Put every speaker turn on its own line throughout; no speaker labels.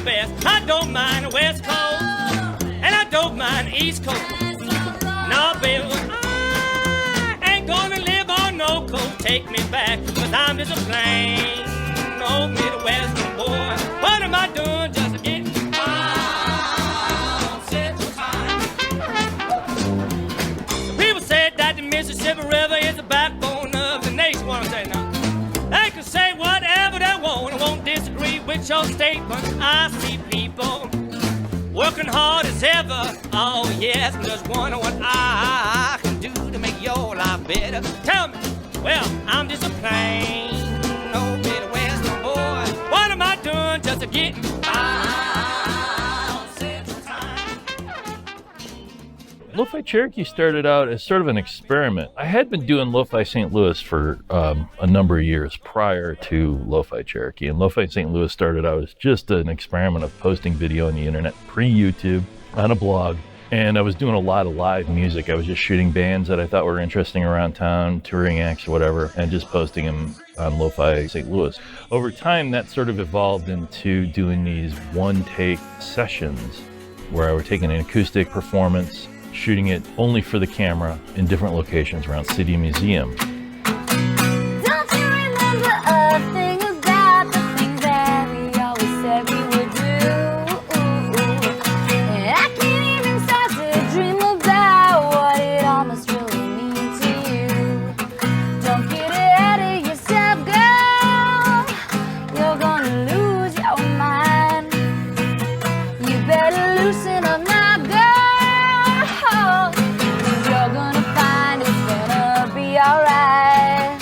best. I don't mind the West Coast, and I don't mind the East Coast. No, baby, I ain't gonna live on no coast. Take me back, cause I'm just a plain old Midwestern boy. What am I doing just to get on Central Time? People said that the Mississippi River is the backbone of the nation. What I'm saying now, they can say whatever they want. I won't disagree with your statement. I see people working hard as ever. Oh yes, just wonder what I can do to make your life better. Tell me, well, I'm just a plain old Midwestern boy. What am I doing just to get on Central Time?
LoFi Cherokee started out as sort of an experiment. I had been doing LoFi St. Louis for a number of years prior to LoFi Cherokee, and LoFi St. Louis started out as just an experiment of posting video on the internet, pre-YouTube, on a blog, and I was doing a lot of live music. I was just shooting bands that I thought were interesting around town, touring acts or whatever, and just posting them on LoFi St. Louis. Over time, that sort of evolved into doing these one-take sessions where I would take an acoustic performance, shooting it only for the camera in different locations around City Museum.
Don't you remember a thing about the things that we always said we would do? And I can't even start to dream about what it all must really mean to you. Don't get ahead of yourself, girl. You're gonna lose your mind. You better loosen up now, girl. You're gonna find it's gonna be alright.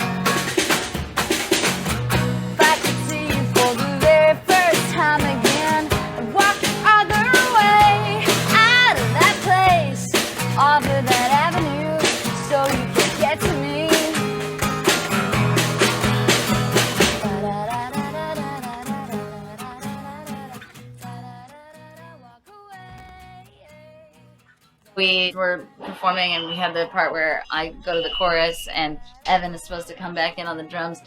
If I could see you for the very first time again, I'd walk the other way, out of that place, off of that avenue, so you could get to me. Walk away.
We were performing and we had the part where I go to the chorus and Evan is supposed to come back in on the drums.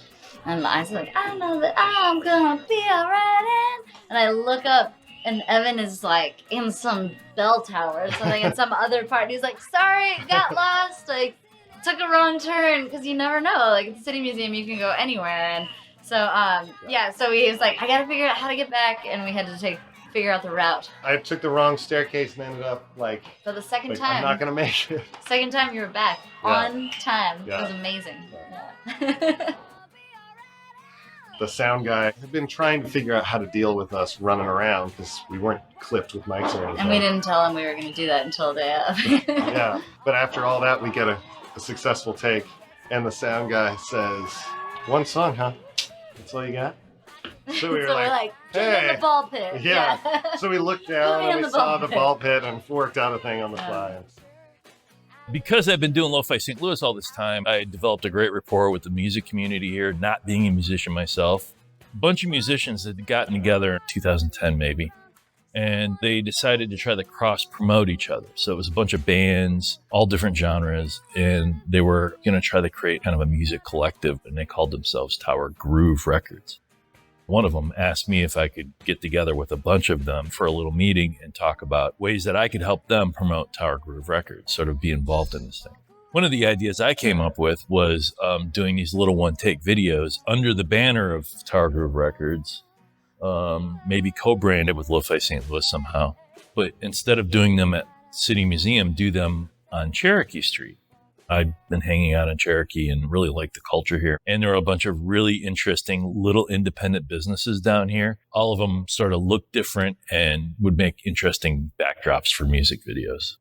And I was like, I know that I'm gonna be alright. And I look up and Evan is like in some bell tower or something in some other part. And he's like, sorry, got lost. Like, took a wrong turn. Because you never know. Like, at the City Museum, you can go anywhere. And so, yeah, so he was like, I gotta figure out how to get back. And we had to figure out the route.
I took the wrong staircase and ended up like,
For the second
like,
time.
I'm not gonna make it.
Second time you were back.
Yeah.
On time.
Yeah.
It was amazing. Yeah.
The sound guy had been trying to figure out how to deal with us running around because we weren't clipped with mics or anything.
And we didn't tell him we were going to do that until the day of.
Yeah, but after all that, we get a successful take, and the sound guy says, "One song, huh? That's all you got?" So we were
we're like, get in
"Hey."
the ball pit.
Yeah. So we looked down
Put me
and
in
we
the
saw
ball
the
pit.
ball pit and worked out a thing on the fly.
Because I've been doing LoFi St. Louis all this time, I developed a great rapport with the music community here, not being a musician myself. A bunch of musicians had gotten together in 2010 maybe, and they decided to try to cross-promote each other. So it was a bunch of bands, all different genres, and they were going to try to create kind of a music collective, and they called themselves Tower Groove Records. One of them asked me if I could get together with a bunch of them for a little meeting and talk about ways that I could help them promote Tower Groove Records, sort of be involved in this thing. One of the ideas I came up with was doing these little one-take videos under the banner of Tower Groove Records, maybe co-branded with LoFi St. Louis somehow. But instead of doing them at City Museum, do them on Cherokee Street. I've been hanging out in Cherokee and really like the culture here. And there are a bunch of really interesting little independent businesses down here. All of them sort of look different and would make interesting backdrops for music videos.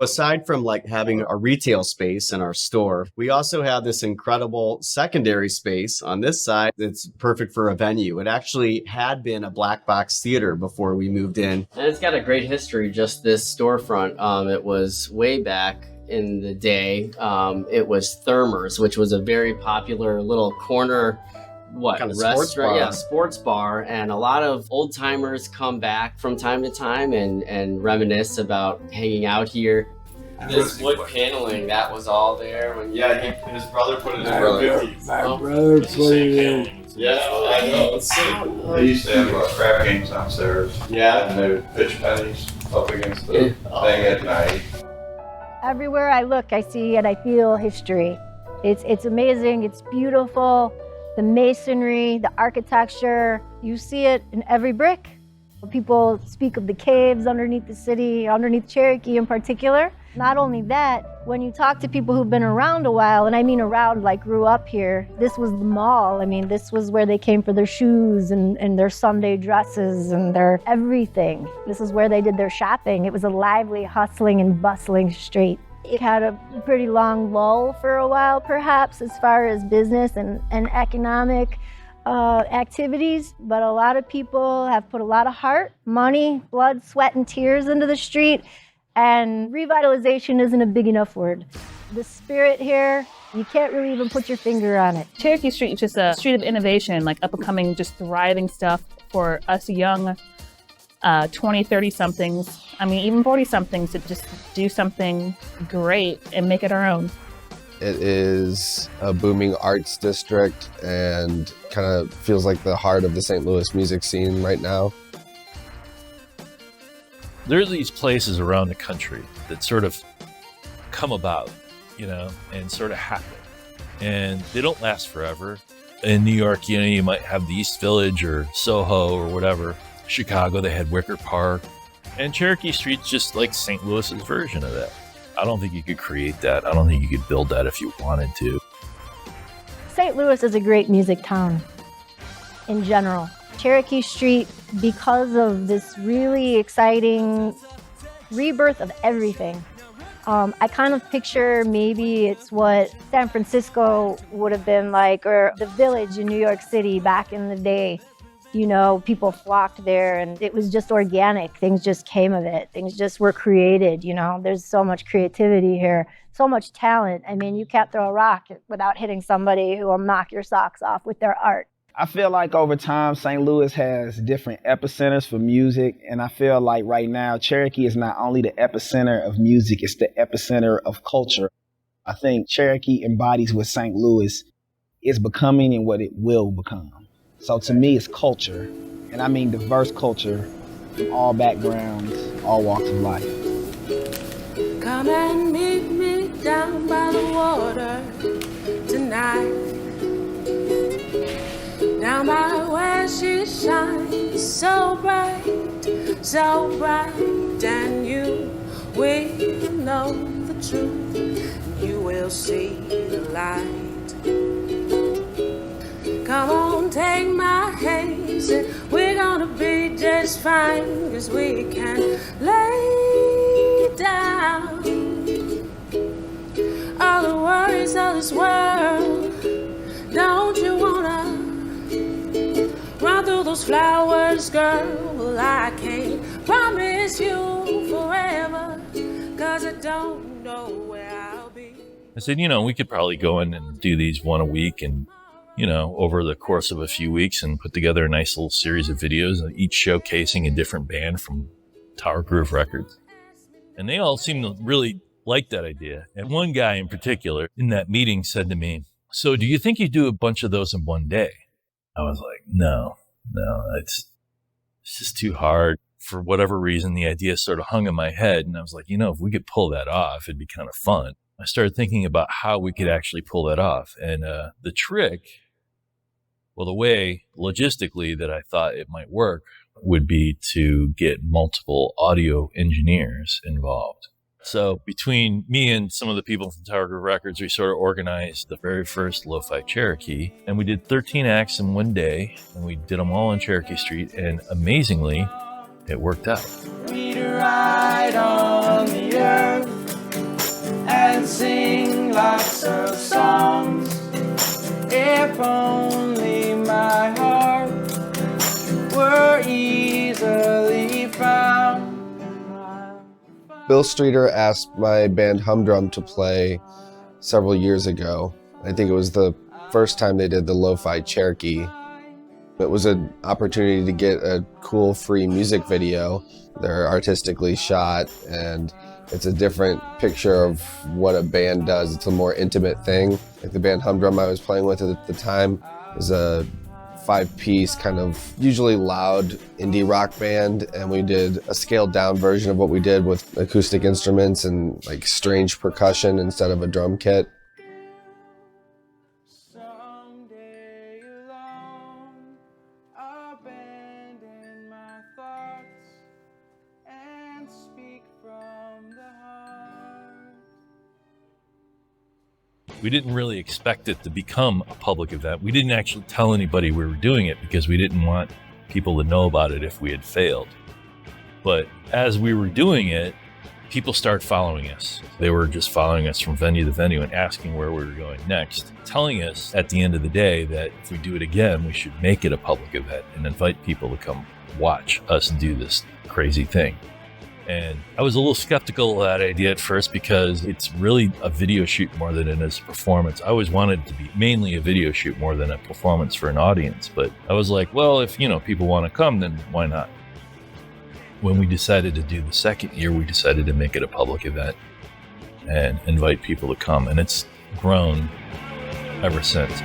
Aside from like having a retail space in our store, we also have this incredible secondary space on this side that's perfect for a venue. It actually had been a black box theater before we moved in.
And it's got a great history, just this storefront. It was way back in the day. It was Thermer's, which was a very popular little corner
Kind of sports bar.
Yeah, sports bar. And a lot of old timers come back from time to time and reminisce about hanging out here. This wood paneling, that was all there when
his brother put it in the
brother.
50s.
My brother put it in.
Yeah, I know. It's so cool.
They used to have crap games downstairs.
Yeah.
And they would pitch pennies up against the thing at night.
Everywhere I look, I see and I feel history. It's amazing, it's beautiful. The masonry, the architecture, you see it in every brick. People speak of the caves underneath the city, underneath Cherokee in particular. Not only that, when you talk to people who've been around a while, and I mean around like grew up here, this was the mall. I mean, this was where they came for their shoes and their Sunday dresses and their everything. This is where they did their shopping. It was a lively, hustling and bustling street. It had a pretty long lull for a while, perhaps, as far as business and economic activities, but a lot of people have put a lot of heart, money, blood, sweat, and tears into the street, and revitalization isn't a big enough word. The spirit here, you can't really even put your finger on it.
Cherokee Street is just a street of innovation, like up-and-coming, just thriving stuff for us young 20, 30-somethings, I mean, even 40-somethings to just do something great and make it our own.
It is a booming arts district and kind of feels like the heart of the St. Louis music scene right now.
There are these places around the country that sort of come about, you know, and sort of happen. And they don't last forever. In New York, you know, you might have the East Village or Soho or whatever. Chicago, they had Wicker Park. And Cherokee Street's just like St. Louis's version of that. I don't think you could create that. I don't think you could build that if you wanted to.
St. Louis is a great music town in general. Cherokee Street, because of this really exciting rebirth of everything. I kind of picture maybe it's what San Francisco would have been like, or the Village in New York City back in the day. You know, people flocked there and it was just organic. Things just came of it. Things just were created, you know. There's so much creativity here, so much talent. I mean, you can't throw a rock without hitting somebody who will knock your socks off with their art.
I feel like over time, St. Louis has different epicenters for music. And I feel like right now, Cherokee is not only the epicenter of music, it's the epicenter of culture. I think Cherokee embodies what St. Louis is becoming and what it will become. So to me, it's culture, and I mean diverse culture from all backgrounds, all walks of life.
Come and meet me down by the water tonight. Down by where she shines so bright, and you will know the truth. You will see the light. Come on, take my hand, we're gonna be just fine, 'cause we can lay down all the worries of this world. Don't you wanna run through those flowers, girl? Well, I can't promise you forever, 'cause I don't know where I'll be.
I said, you know, we could probably go in and do these one a week and, you know, over the course of a few weeks and put together a nice little series of videos, each showcasing a different band from Tower Groove Records. And they all seemed to really like that idea. And one guy in particular in that meeting said to me, so do you think you do a bunch of those in one day? I was like, no, it's just too hard. For whatever reason, the idea sort of hung in my head. And I was like, you know, if we could pull that off, it'd be kind of fun. I started thinking about how we could actually pull that off. And the trick, well, the way logistically that I thought it might work would be to get multiple audio engineers involved. So between me and some of the people from Tower Groove Records, we sort of organized the very first Lo-Fi Cherokee. And we did 13 acts in one day. And we did them all on Cherokee Street. And amazingly, it worked out.
We'd ride on the earth and sing lots of songs. If only my heart were easily found.
Bill Streeter asked my band Humdrum to play several years ago. I think it was the first time they did the Lo-Fi Cherokee. It was an opportunity to get a cool free music video. They're artistically shot and it's a different picture of what a band does. It's a more intimate thing. Like the band Humdrum I was playing with at the time is a 5-piece kind of usually loud indie rock band, and we did a scaled down version of what we did with acoustic instruments and like strange percussion instead of a drum kit.
We didn't really expect it to become a public event. We didn't actually tell anybody we were doing it because we didn't want people to know about it if we had failed. But as we were doing it, people started following us. They were just following us from venue to venue and asking where we were going next, telling us at the end of the day that if we do it again, we should make it a public event and invite people to come watch us do this crazy thing. And I was a little skeptical of that idea at first because it's really a video shoot more than it is a performance. I always wanted it to be mainly a video shoot more than a performance for an audience. But I was like, well, if people want to come, then why not? When we decided to do the second year, we decided to make it a public event and invite people to come. And it's grown ever since.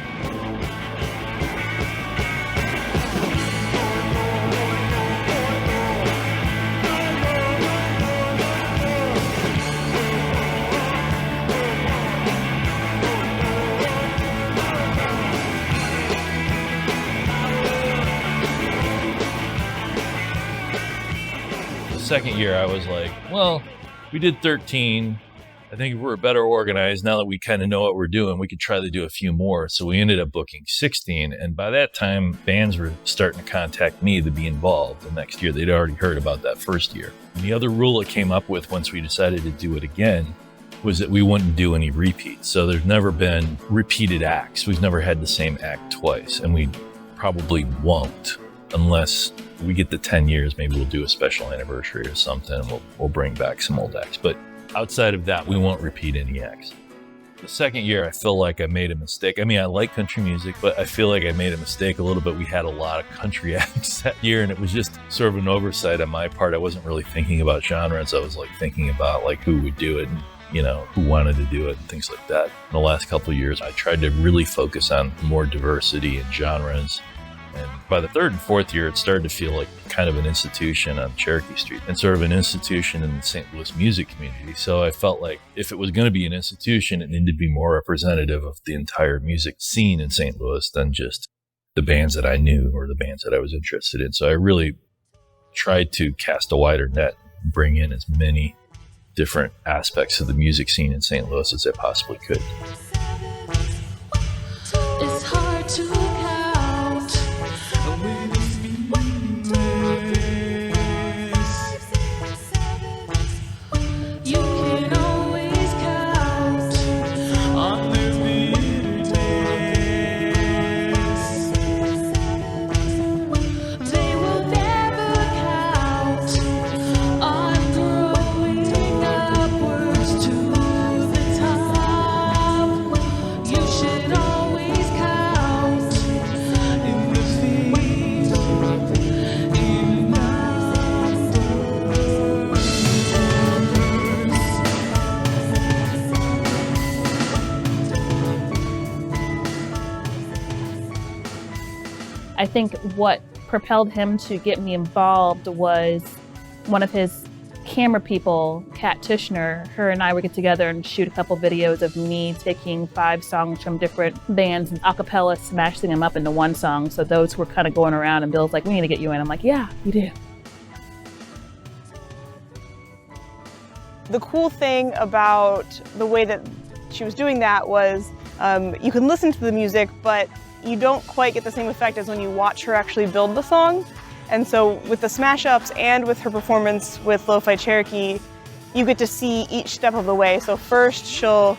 Second year, I was like, well, we did 13. I think if we're better organized, now that we kind of know what we're doing, we could try to do a few more. So we ended up booking 16. And by that time, bands were starting to contact me to be involved the next year. They'd already heard about that first year. And the other rule I came up with once we decided to do it again was that we wouldn't do any repeats. So there's never been repeated acts. We've never had the same act twice. And we probably won't unless we get to 10 years, maybe we'll do a special anniversary or something, and we'll bring back some old acts. But outside of that, we won't repeat any acts. The second year, I feel like I made a mistake. I mean, I like country music, but I feel like I made a mistake a little bit. We had a lot of country acts that year, and it was just sort of an oversight on my part. I wasn't really thinking about genres. I was like thinking about like who would do it and, who wanted to do it and things like that. In the last couple of years, I tried to really focus on more diversity in genres. And by the third and fourth year, it started to feel like kind of an institution on Cherokee Street and sort of an institution in the St. Louis music community. So I felt like if it was going to be an institution, it needed to be more representative of the entire music scene in St. Louis than just the bands that I knew or the bands that I was interested in. So I really tried to cast a wider net, bring in as many different aspects of the music scene in St. Louis as I possibly could.
It's hard to
I think what propelled him to get me involved was one of his camera people, Kat Tishner. Her and I would get together and shoot a couple videos of me taking 5 songs from different bands and a cappella smashing them up into one song. So those were kind of going around, and Bill's like, we need to get you in. I'm like, yeah, we do.
The cool thing about the way that she was doing that was you can listen to the music, but you don't quite get the same effect as when you watch her actually build the song. And so with the smash ups and with her performance with LoFi Cherokee, you get to see each step of the way. So first she'll,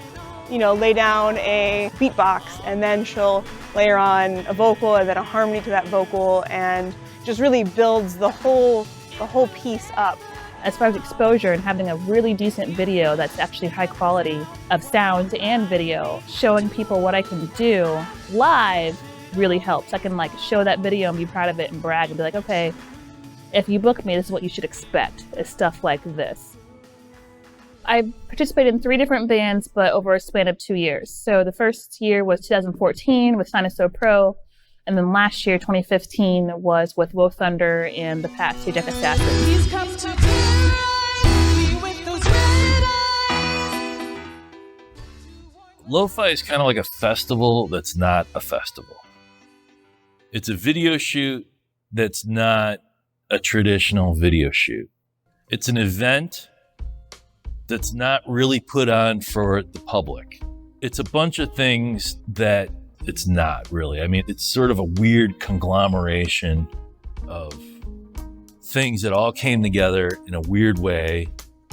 lay down a beatbox, and then she'll layer on a vocal and then a harmony to that vocal, and just really builds the whole piece up.
As far as exposure and having a really decent video that's actually high quality of sound and video, showing people what I can do live really helps. I can show that video and be proud of it and brag and be like, okay, if you book me, this is what you should expect, is stuff like this. I participated in 3 different bands, but over a span of 2 years. So the first year was 2014 with Sinus So Pro. And then last year, 2015, was with Woe Thunder and the past two Jack Assassins.
He's come to play with those red eyes.
Lo-fi is kind of like a festival that's not a festival. It's a video shoot that's not a traditional video shoot. It's an event that's not really put on for the public. It's a bunch of things that it's not really. I mean, it's sort of a weird conglomeration of things that all came together in a weird way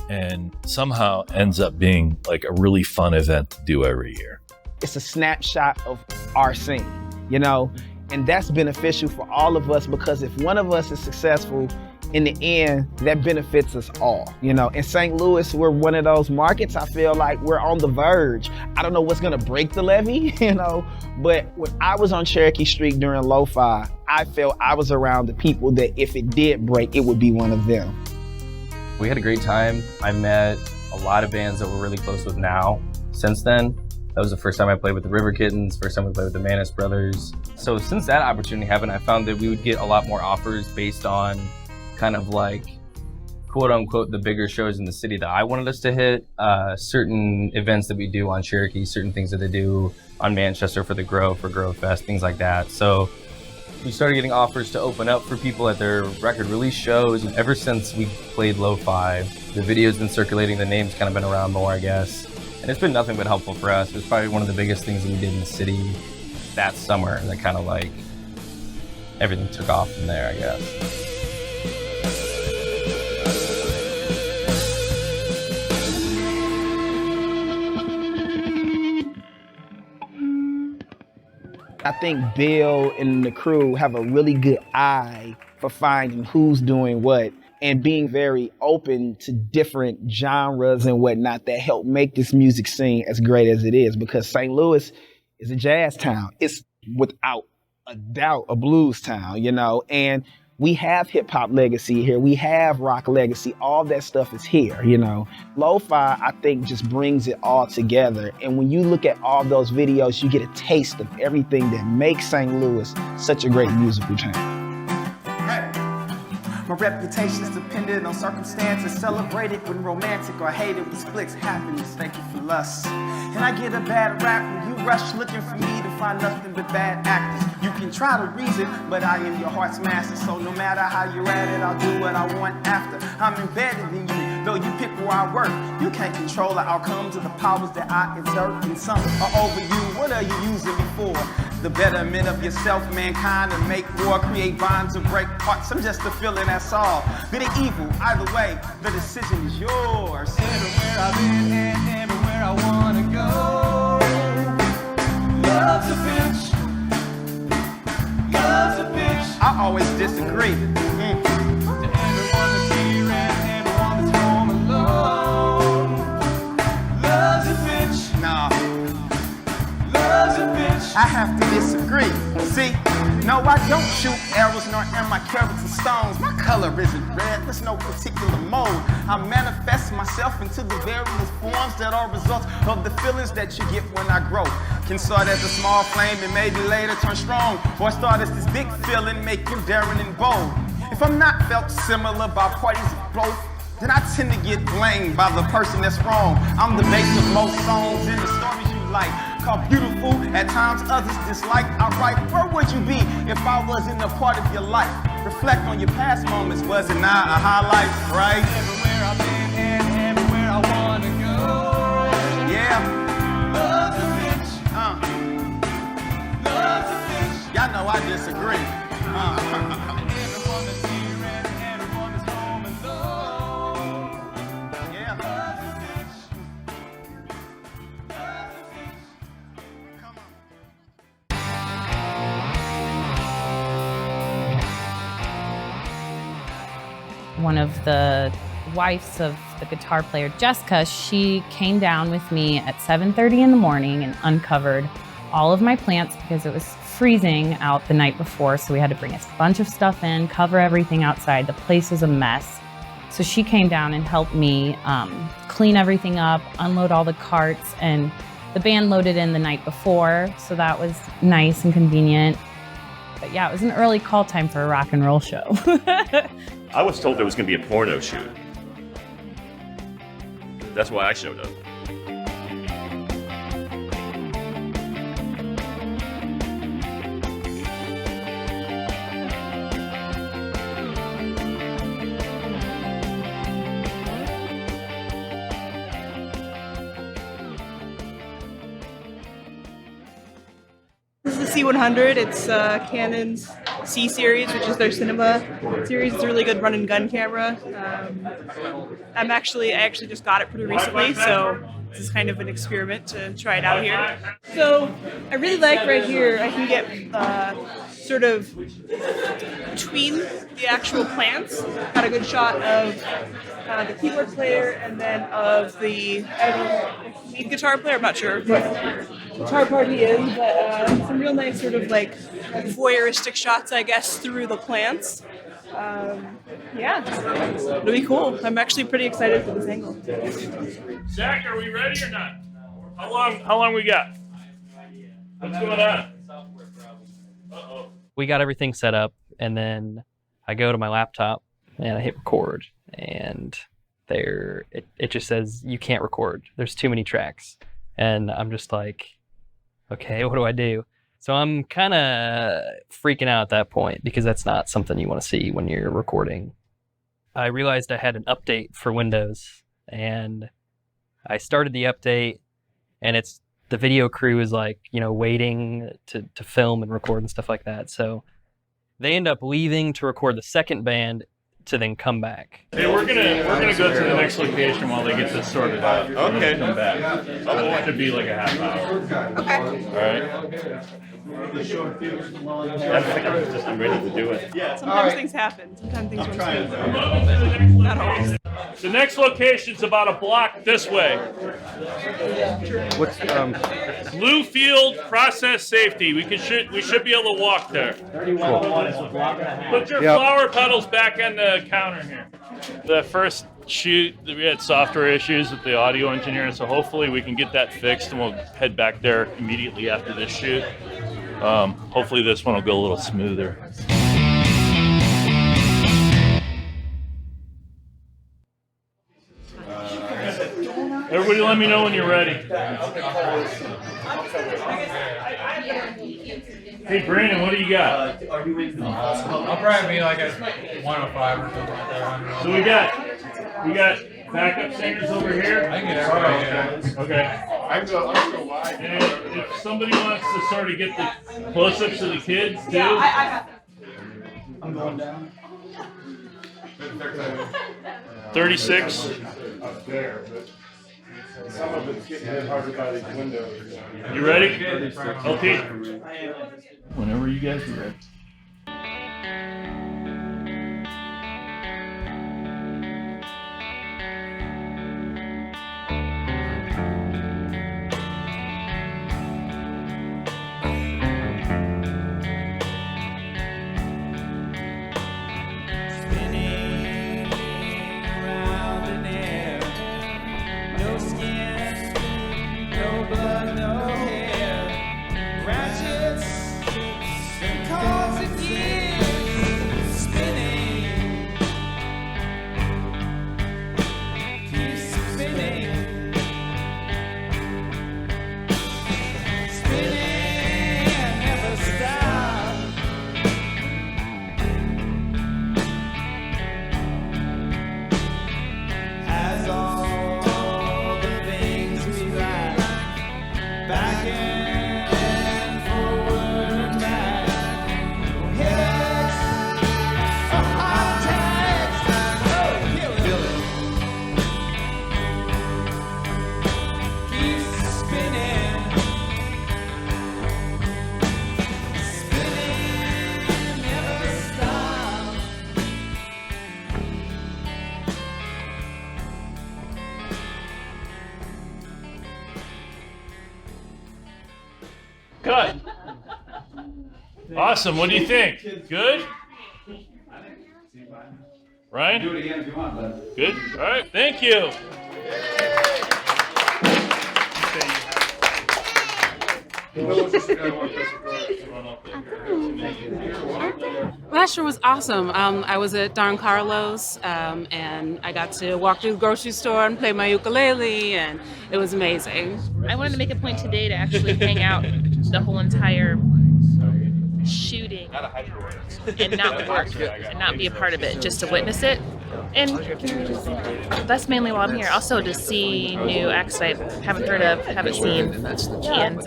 and somehow ends up being like a really fun event to do every year.
It's a snapshot of our scene, you know, and that's beneficial for all of us because if one of us is successful, in the end, that benefits us all. You know, in St. Louis, we're one of those markets. I feel like we're on the verge. I don't know what's gonna break the levee, you know, but when I was on Cherokee Street during LoFi, I felt I was around the people that if it did break, it would be one of them.
We had a great time. I met a lot of bands that we're really close with now. Since then, that was the first time I played with the River Kittens, first time I played with the Manis Brothers. So since that opportunity happened, I found that we would get a lot more offers based on kind of like, quote unquote, the bigger shows in the city that I wanted us to hit, certain events that we do on Cherokee, certain things that they do on Manchester for the Grow, for Grow Fest, things like that. So we started getting offers to open up for people at their record release shows. And ever since we played Lo-Fi, the video's been circulating, the name's kind of been around more, I guess. And it's been nothing but helpful for us. It was probably one of the biggest things that we did in the city that summer that kind of like, everything took off from there, I guess.
I think Bill and the crew have a really good eye for finding who's doing what and being very open to different genres and whatnot that help make this music scene as great as it is, because St. Louis is a jazz town. It's without a doubt a blues town, you know, and we have hip hop legacy here. We have rock legacy. All that stuff is here, you know. Lo-fi, I think, just brings it all together. And when you look at all those videos, you get a taste of everything that makes St. Louis such a great musical town.
My reputation's dependent on circumstances, celebrated when romantic or hated when splits happiness. Thank you for lust. And I get a bad rap when you rush looking for me to find nothing but bad actors. You can try to reason, but I am your heart's master. So no matter how you're at it, I'll do what I want after. I'm embedded in you, though you pick where I work. You can't control the outcomes of the powers that I exert. And some are over you. What are you using me for? The betterment of yourself, mankind, and make war, create bonds or break hearts. I'm just a feeling, that's all. Good or evil, either way, the decision is yours. Everywhere I've been and everywhere I wanna go. Love's a bitch. Love's a bitch. I always disagree. To everyone that's here and everyone that's home alone. Love's a bitch. Nah. Love's a bitch. I have to disagree. See, no, I don't shoot arrows nor am I carrots and stones. My color isn't red, there's no particular mode. I manifest myself into the various forms that are results of the feelings that you get when I grow. Can start as a small flame and maybe later turn strong, or start as this big feeling, make you daring and bold. If I'm not felt similar by parties of both, then I tend to get blamed by the person that's wrong. I'm the base of most songs and the stories you like. Called beautiful, at times others dislike. I write, where would you be if I wasn't a part of your life? Reflect on your past moments, was it not a highlight, right? Everywhere I've been and everywhere I wanna go. Yeah. Love's a bitch. Love's a bitch. Y'all know I disagree. Everyone that's here and everyone that's home alone. Yeah. Love's a bitch.
One of the wives of the guitar player, Jessica, she came down with me at 7:30 in the morning and uncovered all of my plants because it was freezing out the night before, so we had to bring a bunch of stuff in, cover everything outside. The place was a mess. So she came down and helped me clean everything up, unload all the carts, and the band loaded in the night before, so that was nice and convenient. But yeah, it was an early call time for a rock and roll show.
I was told there was going to be a porno shoot. That's why I showed up.
This is the C100. It's Canon's C series, which is their cinema series. It's a really good run and gun camera. I actually just got it pretty recently, so this is kind of an experiment to try it out here. So I really like right here, I can get sort of between the actual plants. Got a good shot of the keyboard player and then of the lead guitar player. I'm not sure what guitar part he is, but some real nice sort of like voyeuristic shots, I guess, through the plants. Yeah, it'll be cool. I'm actually pretty excited for this angle.
Zach, are we ready or not? How long we got? What's going on? Uh-oh.
We got everything set up, and then I go to my laptop and I hit record, and it just says you can't record. There's too many tracks, and I'm just like, okay, what do I do? So I'm kind of freaking out at that point because that's not something you want to see when you're recording. I realized I had an update for Windows, and I started the update, and the video crew is like, waiting to film and record and stuff like that. So they end up leaving to record the second band to then come back.
Hey, we're gonna go to the next location while they get this sorted out.
Okay.
Come back. So it should be like a half hour.
Okay.
All right.
I'm ready to do it.
Sometimes things happen. Sometimes things run smooth. Not always.
The next location's about a block this way.
What's
Blue Field Process Safety. We should be able to walk there. Put your flower petals back on the counter here. The first shoot, we had software issues with the audio engineer, so hopefully we can get that fixed and we'll head back there immediately after this shoot. Hopefully this one will go a little smoother. Everybody let me know when you're ready. Hey Brandon, what do you got?
I'll probably be like a 105 or something like that.
So we got backup singers over here.
I can get everybody.
Okay.
I go wide.
And if somebody wants to sort of get the close-ups of the kids too.
I'm going down.
36.
Up there, but some of it's getting hit harder by these windows.
You ready? Okay. Whenever you guys are ready. Good. Awesome. What do you think? Good? Ryan? Do it again if you want, bud. Good? All right. Thank you.
Last year was awesome. I was at Don Carlos, and I got to walk through the grocery store and play my ukulele, and it was amazing.
I wanted to make a point today to actually hang out the whole entire shooting and not work and not be a part of it, just to witness it. And that's mainly why I'm here. Also to see new acts I haven't heard of, haven't seen, and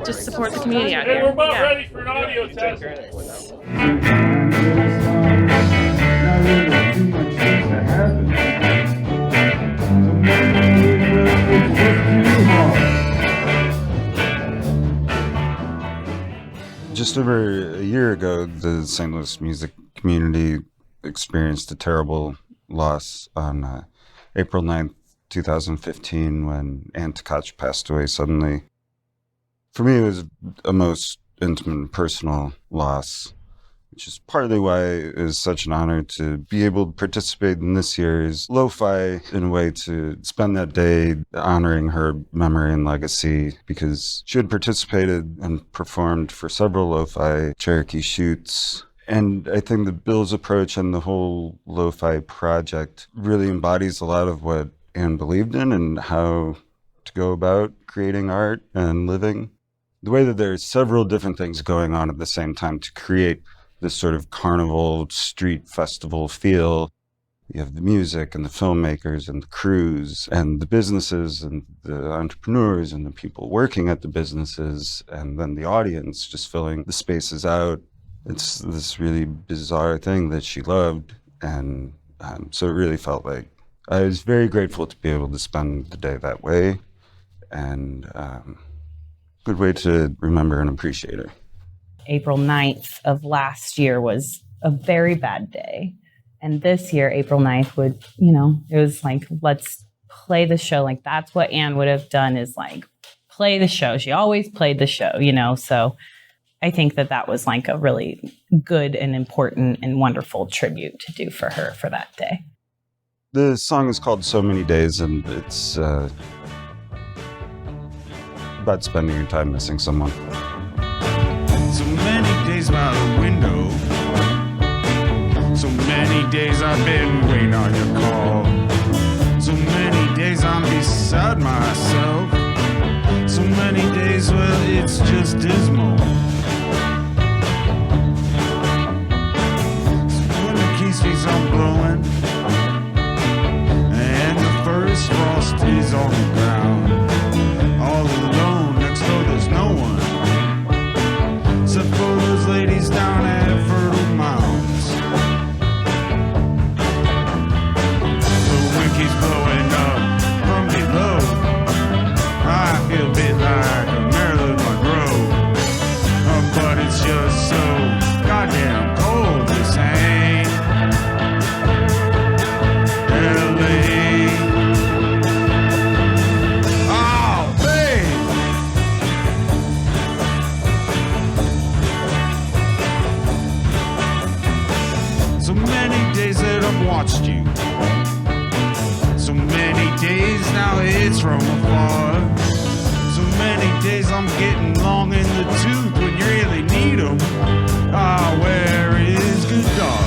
just support the community out here.
We're about ready for an audio test.
Just over a year ago, the St. Louis music community experienced a terrible loss on April 9th, 2015, when Ann Tkach passed away suddenly. For me, it was a most intimate and personal loss, which is partly why it is such an honor to be able to participate in this year's LoFi in a way to spend that day honoring her memory and legacy, because she had participated and performed for several LoFi Cherokee shoots. And I think that Bill's approach and the whole LoFi project really embodies a lot of what Ann believed in and how to go about creating art and living. The way that there's several different things going on at the same time to create this sort of carnival street festival feel. You have the music and the filmmakers and the crews and the businesses and the entrepreneurs and the people working at the businesses, and then the audience just filling the spaces out. It's this really bizarre thing that she loved, and so it really felt like I was very grateful to be able to spend the day that way, and good way to remember and appreciate her.
April 9th of last year was a very bad day. And this year, April 9th would, it was like, let's play the show. Like, that's what Ann would have done, is like, play the show. She always played the show, so I think that was like a really good and important and wonderful tribute to do for her for that day.
The song is called So Many Days, and it's about spending your time missing someone.
So many days by the window. So many days I've been waiting on your call. So many days I'm beside myself. So many days, well, it's just dismal. So when the key streets are blowing and the first frost is on the ground, all alone next door, there's no one except for those ladies down at Fertile Mounds. The wind keeps blowing up from below. I feel a bit like a Marilyn Monroe, but it's just so goddamn cold. This ain't LA. Oh, babe. So many days that I've watched you. So many days now it's from afar. So many days I'm getting long in the tooth when you really need them. Ah, where is good dog?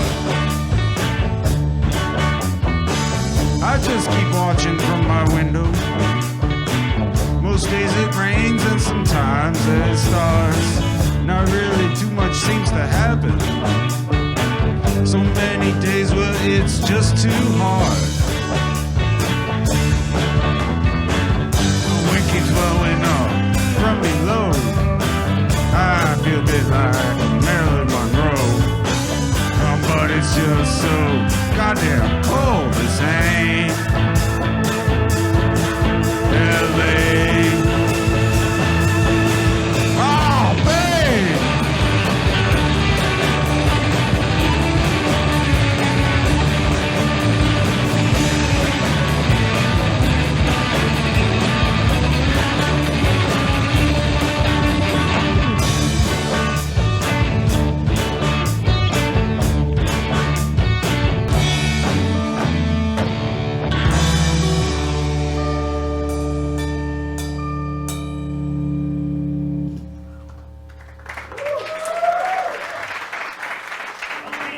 I just keep watching from my window. Most days it rains and sometimes it starts. Not really too much seems to happen. So many days, well, it's just too hard. The wind keeps blowing up from below. I feel a bit like Marilyn Monroe, but it's just so goddamn cold. This ain't LA. Oh, babe.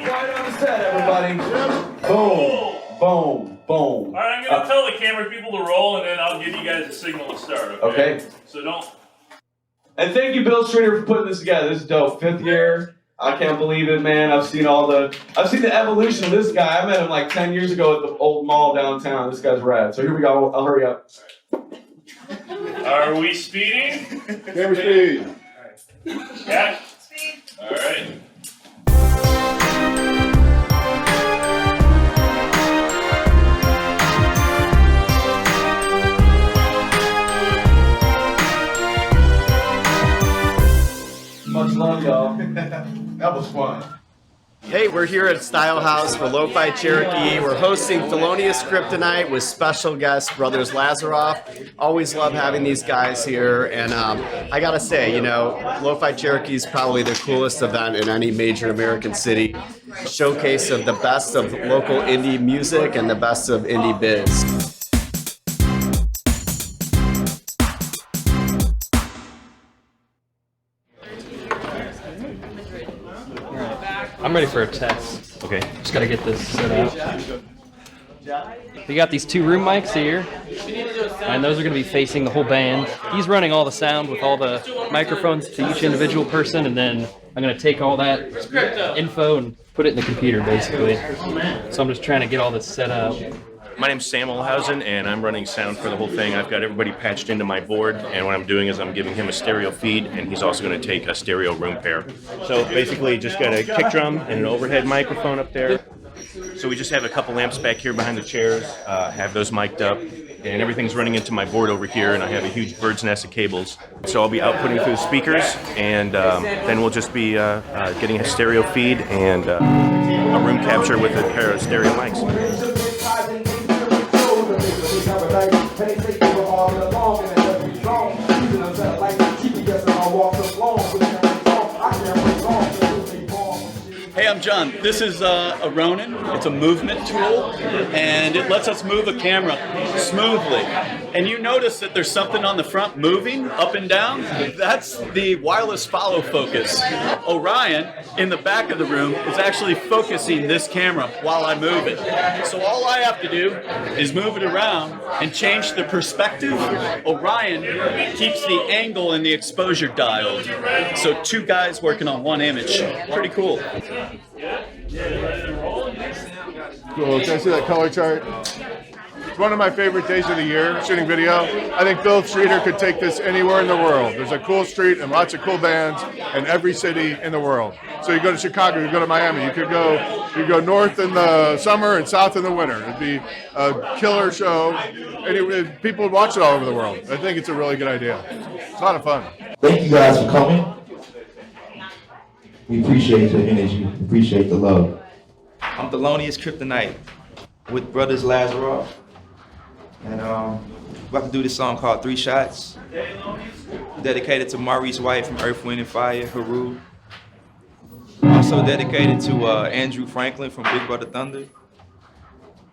Quiet on the set, everybody. Boom, boom, boom.
All right, I'm going to tell the camera people to roll, and then I'll give you guys a signal to start,
Okay.
So don't...
And thank you, Bill Streeter, for putting this together. This is dope. 5th year. I can't believe it, man. I've seen the evolution of this guy. I met him like 10 years ago at the old mall downtown. This guy's rad. So here we go. I'll hurry up.
Are we speeding?
Camera speed.
Yeah. Speed. All right.
Much love, y'all. That was fun.
Hey, we're here at Style House for LoFi Cherokee. We're hosting Thelonious Kryptonite with special guest Brothers Lazaroff. Always love having these guys here. And I gotta say, LoFi Cherokee is probably the coolest event in any major American city. Showcase of the best of local indie music and the best of indie biz.
I'm ready for a test. Okay. Just gotta get this set up. We got these 2 room mics here, and those are gonna be facing the whole band. He's running all the sound with all the microphones to each individual person, and then I'm gonna take all that info and put it in the computer, basically. So I'm just trying to get all this set up.
My name's Sam Olhausen, and I'm running sound for the whole thing. I've got everybody patched into my board, and what I'm doing is I'm giving him a stereo feed, and he's also going to take a stereo room pair. So basically, just got a kick drum and an overhead microphone up there. So we just have a couple amps back here behind the chairs, have those mic'd up, and everything's running into my board over here, and I have a huge bird's nest of cables. So I'll be outputting through the speakers, and then we'll just be getting a stereo feed and a room capture with a pair of stereo mics.
Hey, I'm John. This is a Ronin. It's a movement tool, and it lets us move a camera smoothly. And you notice that there's something on the front moving up and down? That's the wireless follow focus. Orion, in the back of the room, is actually focusing this camera while I move it. So all I have to do is move it around and change the perspective. Orion keeps the angle and the exposure dialed. So 2 guys working on 1 image. Pretty cool.
Cool. Can I see that color chart? It's one of my favorite days of the year, shooting video. I think Bill Streeter could take this anywhere in the world. There's a cool street and lots of cool bands in every city in the world. So you go to Chicago, you go to Miami, you go north in the summer and south in the winter. It'd be a killer show. And people would watch it all over the world. I think it's a really good idea. It's a lot of fun.
Thank you guys for coming. We appreciate the energy, appreciate the love.
I'm Thelonious Kryptonite with Brothers Lazaroff. And we're about to do this song called 3 Shots. Dedicated to Maurice White from Earth, Wind & Fire, Haru. Also dedicated to Andrew Franklin from Big Brother Thunder.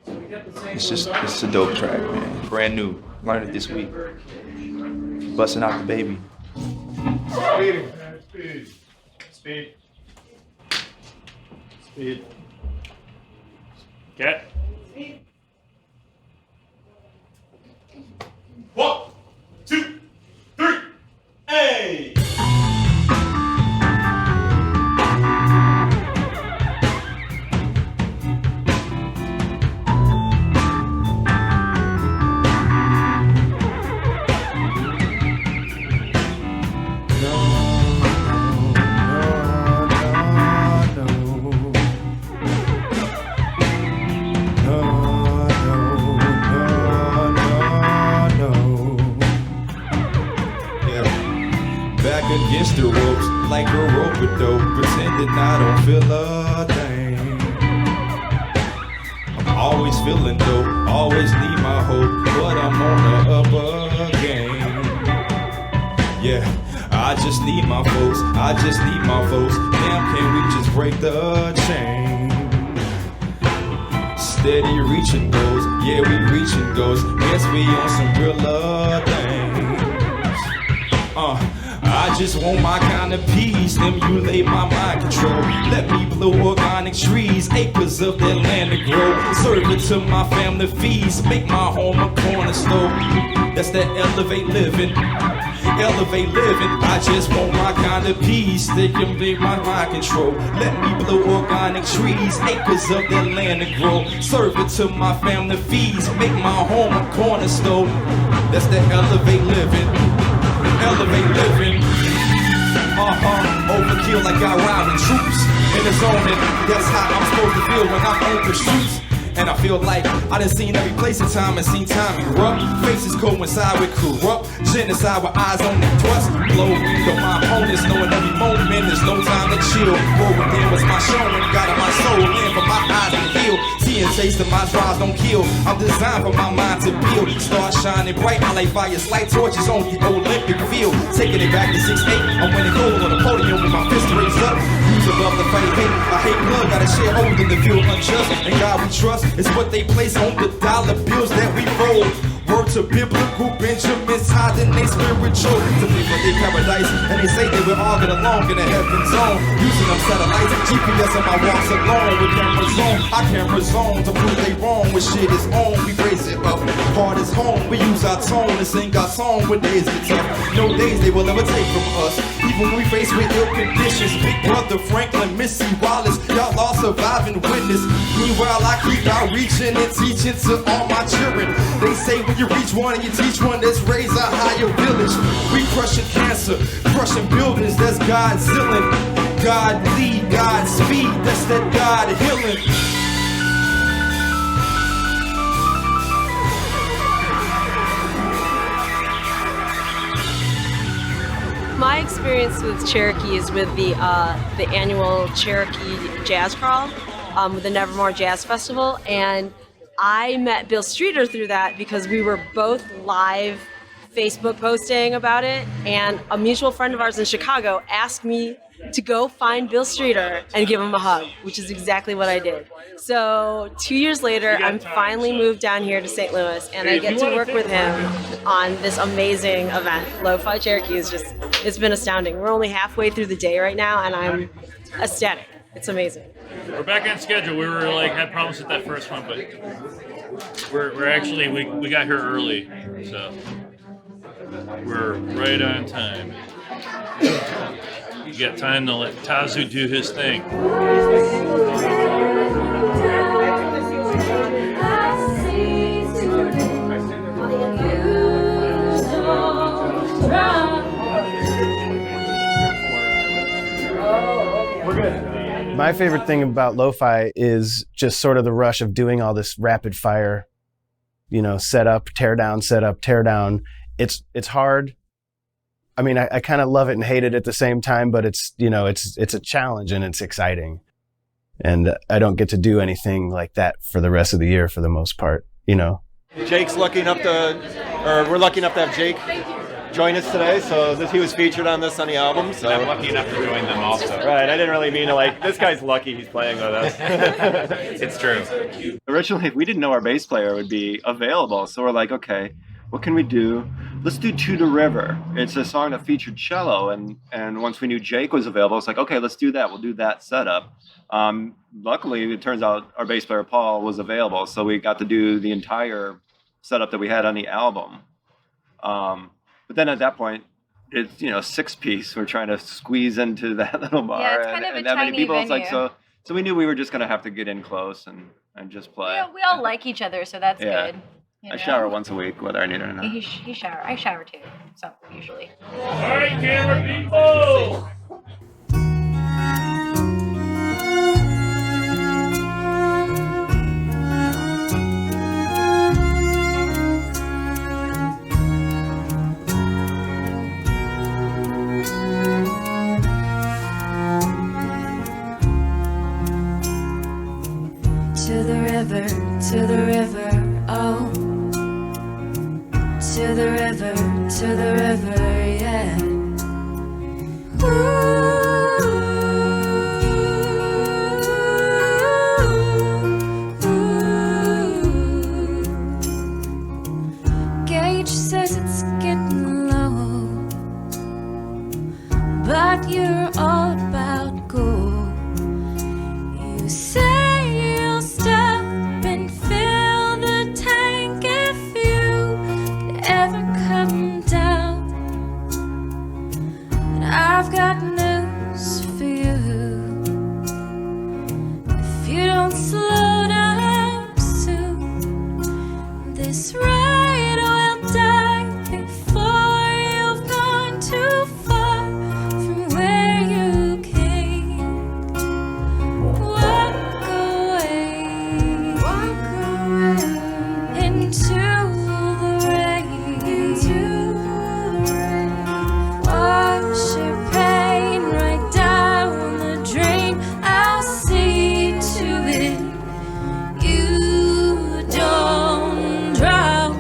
It's a dope track, man. Brand new. Learned it this week. Busting out the baby.
Speed. Speed. Speed. Speed.
Cat.
1, 2, 3, hey!
Against the ropes, like a rope-a-dope, pretending I don't feel a thing. I'm always feeling dope, always need my hope, but I'm on the upper game. Yeah, I just need my folks, damn, can we just break the chain? Steady reaching goals, yeah, we reaching goals, guess we on some real things. I just want my kind of peace, stimulate my mind control. Let me blow organic organic trees, acres of that land to grow. Serve it to my family feast, make my home a cornerstone. That's that elevate living. Elevate living, I just want my kind of peace. They can be my mind control. Let me blow organic trees, acres of that land to grow. Serve it to my family feast, make my home a cornerstone. That's that elevate living. Elevate living. Overkill like I ride with troops in the zone, and that's how I'm supposed to feel when I'm on the streets. And I feel like I done seen every place in time and seen time erupt. Faces coincide with corrupt genocide with eyes on the thrust. Blow on my opponents, knowing every moment there's no time to chill. War within was my showing, got in my soul in for my eyes to heal. See and taste of my drives don't kill. I'm designed for my mind to build. Start shining bright, I like fires, light torches on the Olympic field. Taking it back to 6'8", I'm winning gold on the podium with my fist raised up. Use above the fight hate, I hate blood, gotta share holding the feel unjust. And God we trust. It's what they place on the dollar bills that we roll. Word to biblical Benjamins hiding they spiritual to be for their paradise. And they say they will all get along in the heaven zone. Using them satellites, GPS on my walks alone with cameras on. I cameras on to prove they wrong when shit is on. We raise it up, heart is home. We use our tone to sing our song when days get tough. No days they will ever take from us. Even when we face with ill conditions. Big brother Franklin, Missy Wallace, y'all all surviving witness. Meanwhile I keep out reaching and teaching to all my children. They say when you reach one and you teach one, let's raise a higher village. We crushing cancer, crushing buildings, that's Godzilla. God lead, God speed, that's that God healing.
My experience with Cherokee is with the annual Cherokee Jazz Crawl, with the Nevermore Jazz Festival, and I met Bill Streeter through that because we were both live Facebook posting about it, and a mutual friend of ours in Chicago asked me to go find Bill Streeter and give him a hug, which is exactly what I did. So 2 years later, I'm finally moved down here to St. Louis, and I get to work with him on this amazing event. LoFi Cherokee is just, it's been astounding. We're only halfway through the day right now, and I'm ecstatic. It's amazing.
We're back on schedule. We were had problems with that first one, but we're actually, we got here early, so we're right on time. You got time to let Tazu do his thing.
We're good. My favorite thing about lo-fi is just sort of the rush of doing all this rapid fire, set up, tear down, set up, tear down. It's hard. I mean, I kind of love it and hate it at the same time, but it's a challenge and it's exciting. And I don't get to do anything like that for the rest of the year for the most part,
Jake's lucky enough we're lucky enough to have Jake join us today, so he was featured on this on the album. So
I'm lucky enough to join them also.
Right, I didn't really mean to this guy's lucky he's playing with us.
It's true.
Originally, we didn't know our bass player would be available, so we're like, okay, what can we do? Let's do To the River. It's a song that featured cello, and once we knew Jake was available, it's like, okay, let's do that. We'll do that setup. Luckily, it turns out our bass player, Paul, was available, so we got to do the entire setup that we had on the album. But then at that point, it's 6-piece. We're trying to squeeze into that little bar.
Yeah, it's kind of a
that many
tiny
people.
venue.
It's like so we knew we were just gonna have to get in close and just play.
Yeah, we all like each other, so that's
Yeah.
good.
I shower once a week, whether I need it or not.
He shower. I shower too. So usually.
All right, camera people.
To the river, oh. To the river, yeah. Gauge says it's getting low, but you're all about gold. You You say you'll stop and fill the tank if you ever come down. And I've got news for you. If you don't slow down soon, this ride will die before you've gone too far from where you came. Walk away into the rain, wash your pain right down the drain. I'll see to it you don't drown.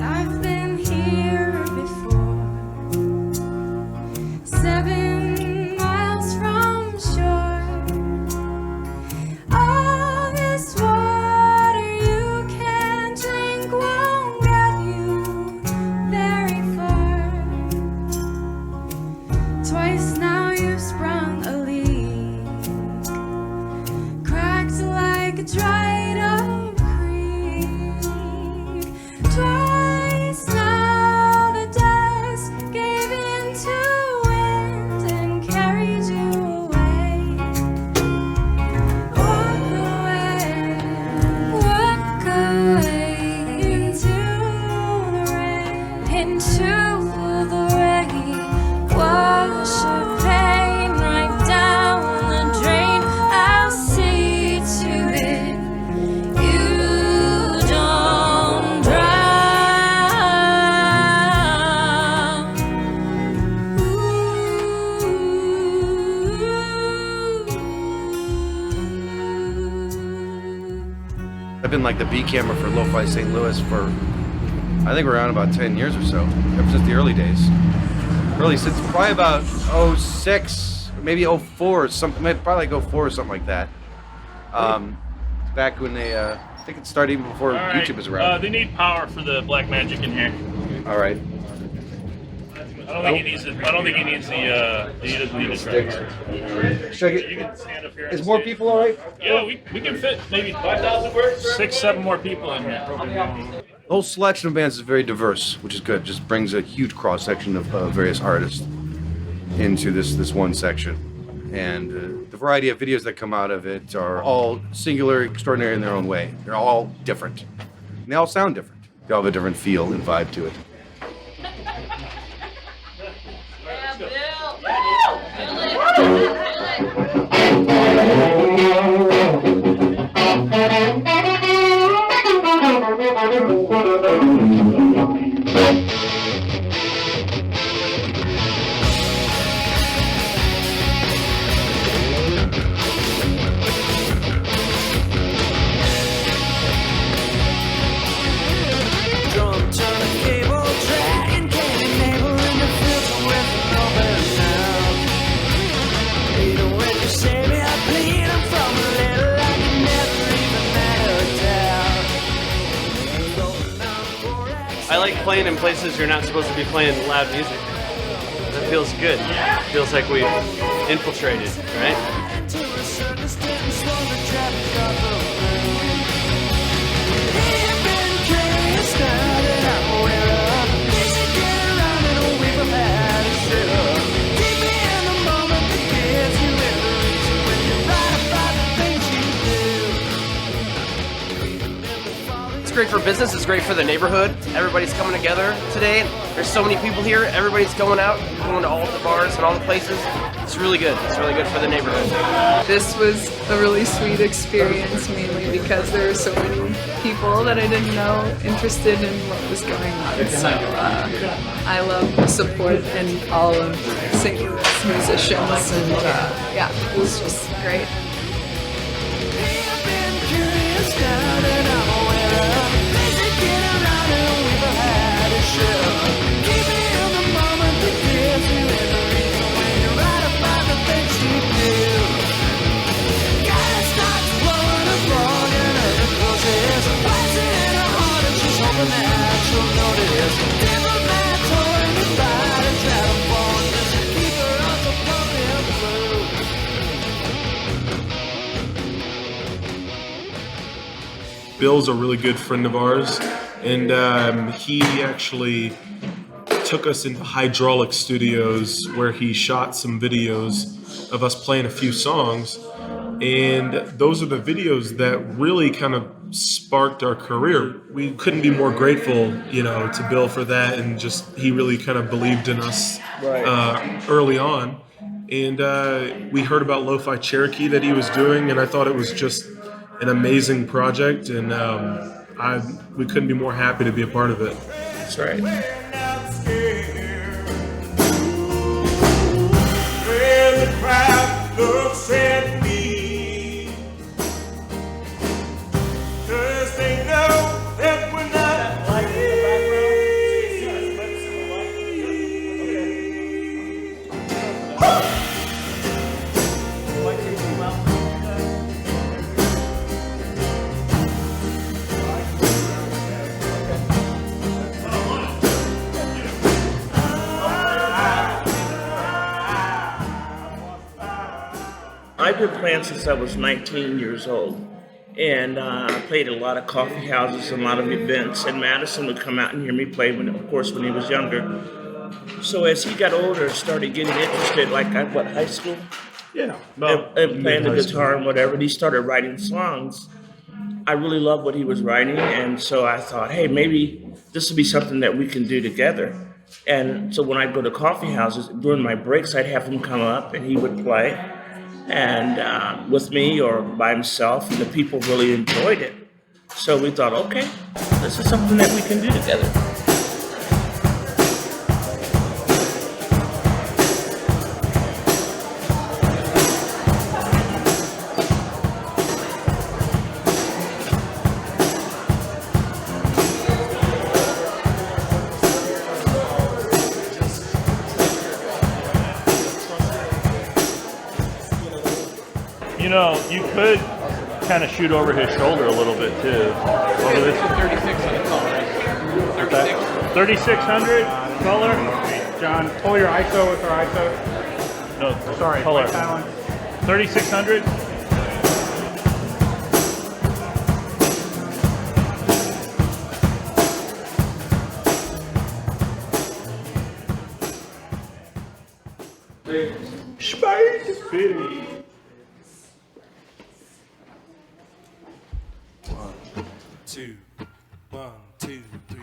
I've been here before, 7 miles from shore. All this water you can drink won't get you very far. Twice now you've sprung a leak, cracked like a dried up creek. Twice now the dust gave in to wind and carried you away. Walk away into the rain, wash your pain right down the drain. I'll see to it you don't drown.
I've been like the B camera for LoFi St. Louis for, I think we're around about 10 years or so, ever since the early days. Really, since probably about 06, maybe 04, probably like 04 or something like that. Back when they, I think it started even before YouTube was around.
They need power for the black magic in here.
All right.
I don't think he needs it. I don't think he needs the. He doesn't need a driver.
Should I get?
You can stand up here.
Is more people all right?
Yeah, we can fit maybe 6, 7 more people in here.
The whole selection of bands is very diverse, which is good. Just brings a huge cross section of various artists into this one section, and the variety of videos that come out of it are all singular, extraordinary in their own way. They're all different, and they all sound different. They all have a different feel and vibe to it.
I like playing in places you're not supposed to be playing loud music. That feels good. It feels like we've infiltrated, right?
It's great for business, it's great for the neighborhood. Everybody's coming together today. There's so many people here, everybody's going out, going to all the bars and all the places. It's really good. It's really good for the neighborhood.
This was a really sweet experience, mainly because there were so many people that I didn't know interested in what was going on. So I love the support and all of St. Louis musicians, and yeah, it was just great.
Keep me in the moment that gives you every reason when you're right
Bill's a really good friend of ours, and he actually took us into Hydraulic Studios where he shot some videos of us playing a few songs. And those are the videos that really kind of sparked our career. We couldn't be more grateful, to Bill for that. And just, he really kind of believed in us early on. And we heard about Lo-Fi Cherokee that he was doing, and I thought it was just an amazing project. And we couldn't be more happy to be a part of it.
That's right.
Well, the crowd looks at me. They know that we're not
I've been playing since I was 19 years old. And I played at a lot of coffee houses and a lot of events. And Madison would come out and hear me play, when he was younger. So as he got older and started getting interested, like at high school?
Yeah.
And playing the guitar and whatever, and he started writing songs. I really loved what he was writing. And so I thought, hey, maybe this would be something that we can do together. And so when I'd go to coffee houses, during my breaks, I'd have him come up and he would play. And with me or by himself, and the people really enjoyed it. So we thought, okay, this is something that we can do together.
You could kind of shoot over his shoulder a little bit too. Over this
36 on the color.
3600 color.
John, pull your ISO with our ISO.
No,
sorry,
color.
3600.
Space City. Two, 1, 2, 3.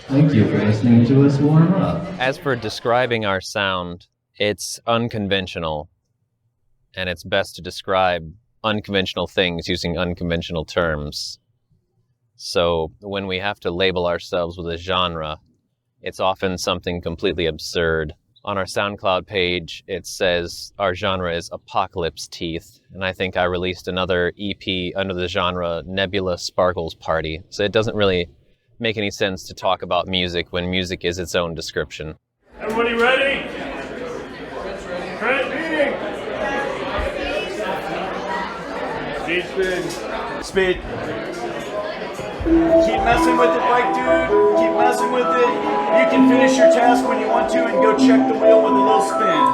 Thank you for listening to us warm up.
As for describing our sound, it's unconventional, and it's best to describe unconventional things using unconventional terms. So when we have to label ourselves with a genre, it's often something completely absurd. On our SoundCloud page, it says our genre is Apocalypse Teeth, and I think I released another EP under the genre Nebula Sparkles Party, so it doesn't really make any sense to talk about music when music is its own description.
Everybody ready? Trent meeting. Speed, spin.
Speed. Keep messing with it, bike dude. Keep messing with it. You can finish your task when you want to and go check the wheel with a little spin.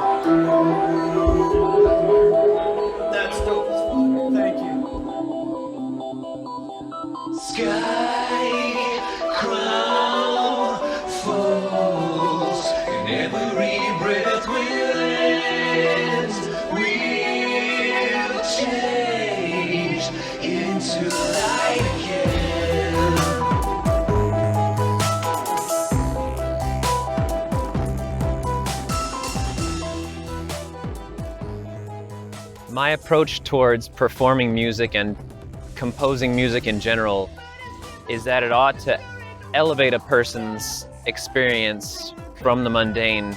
That's dope as fuck. Thank you.
Sky crown falls, and every breath we ends will change into light again.
My approach towards performing music and composing music in general is that it ought to elevate a person's experience from the mundane,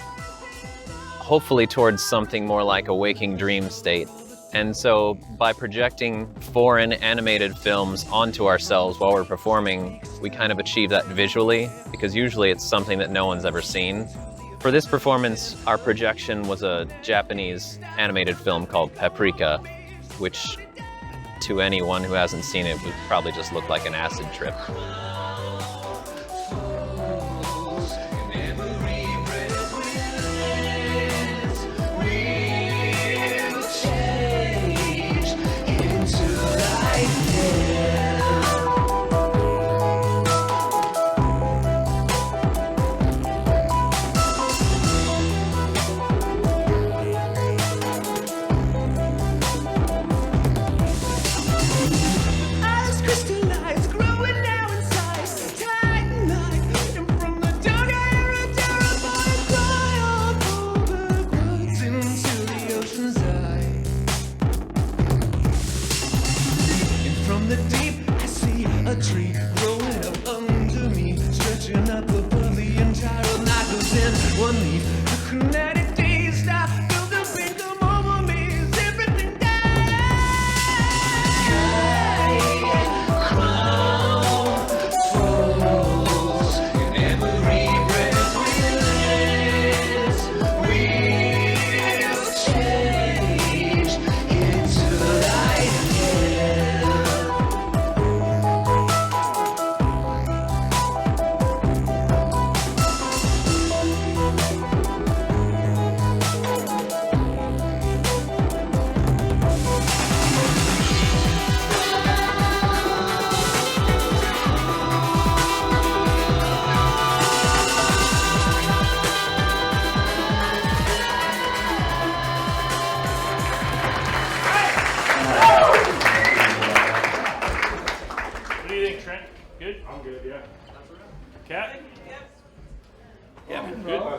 hopefully towards something more like a waking dream state. And so by projecting foreign animated films onto ourselves while we're performing, we kind of achieve that visually, because usually it's something that no one's ever seen. For this performance, our projection was a Japanese animated film called Paprika, which to anyone who hasn't seen it would probably just look like an acid trip.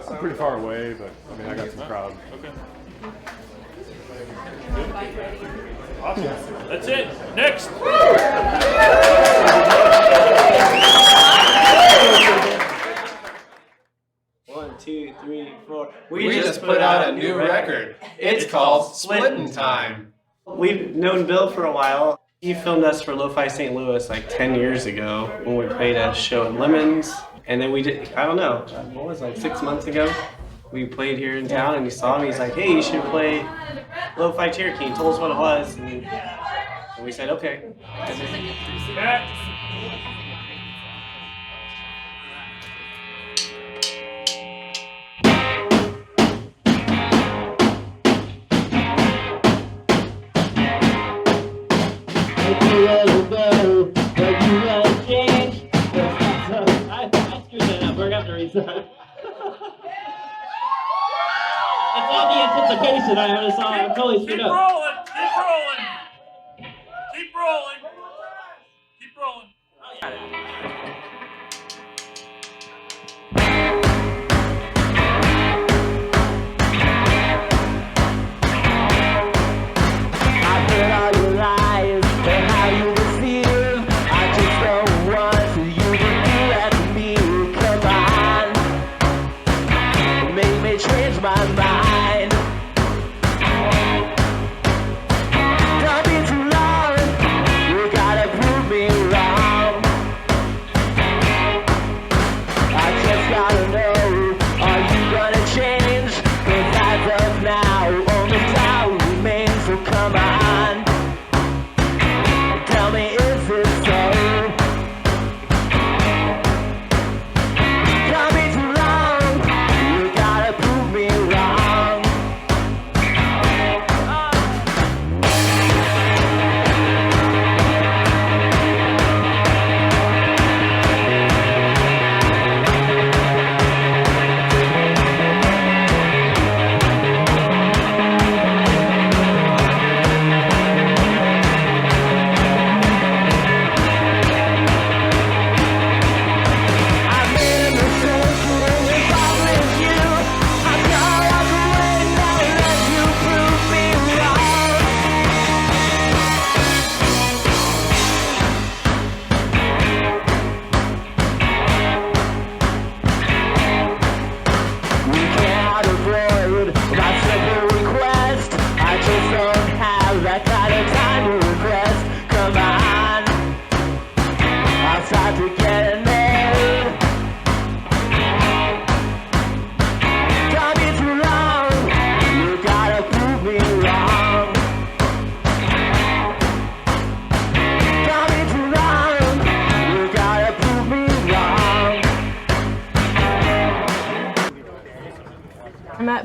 I'm pretty far away, but I mean, I got some crowd.
Okay. Awesome. That's it. Next.
One, two, three, four.
We just put out a new record. It's called Splittin' Time.
We've known Bill for a while. He filmed us for LoFi St. Louis like 10 years ago when we played a show in Lemons. And then we did, I don't know, what was it, like 6 months ago? We played here in town and he saw me. He's like, hey, you should play LoFi Cherokee. He told us what it was. And we said, okay.
It's all the anticipation I heard a song. I'm totally screwed up.
Keep rolling. Keep rolling. Keep rolling. Keep rolling.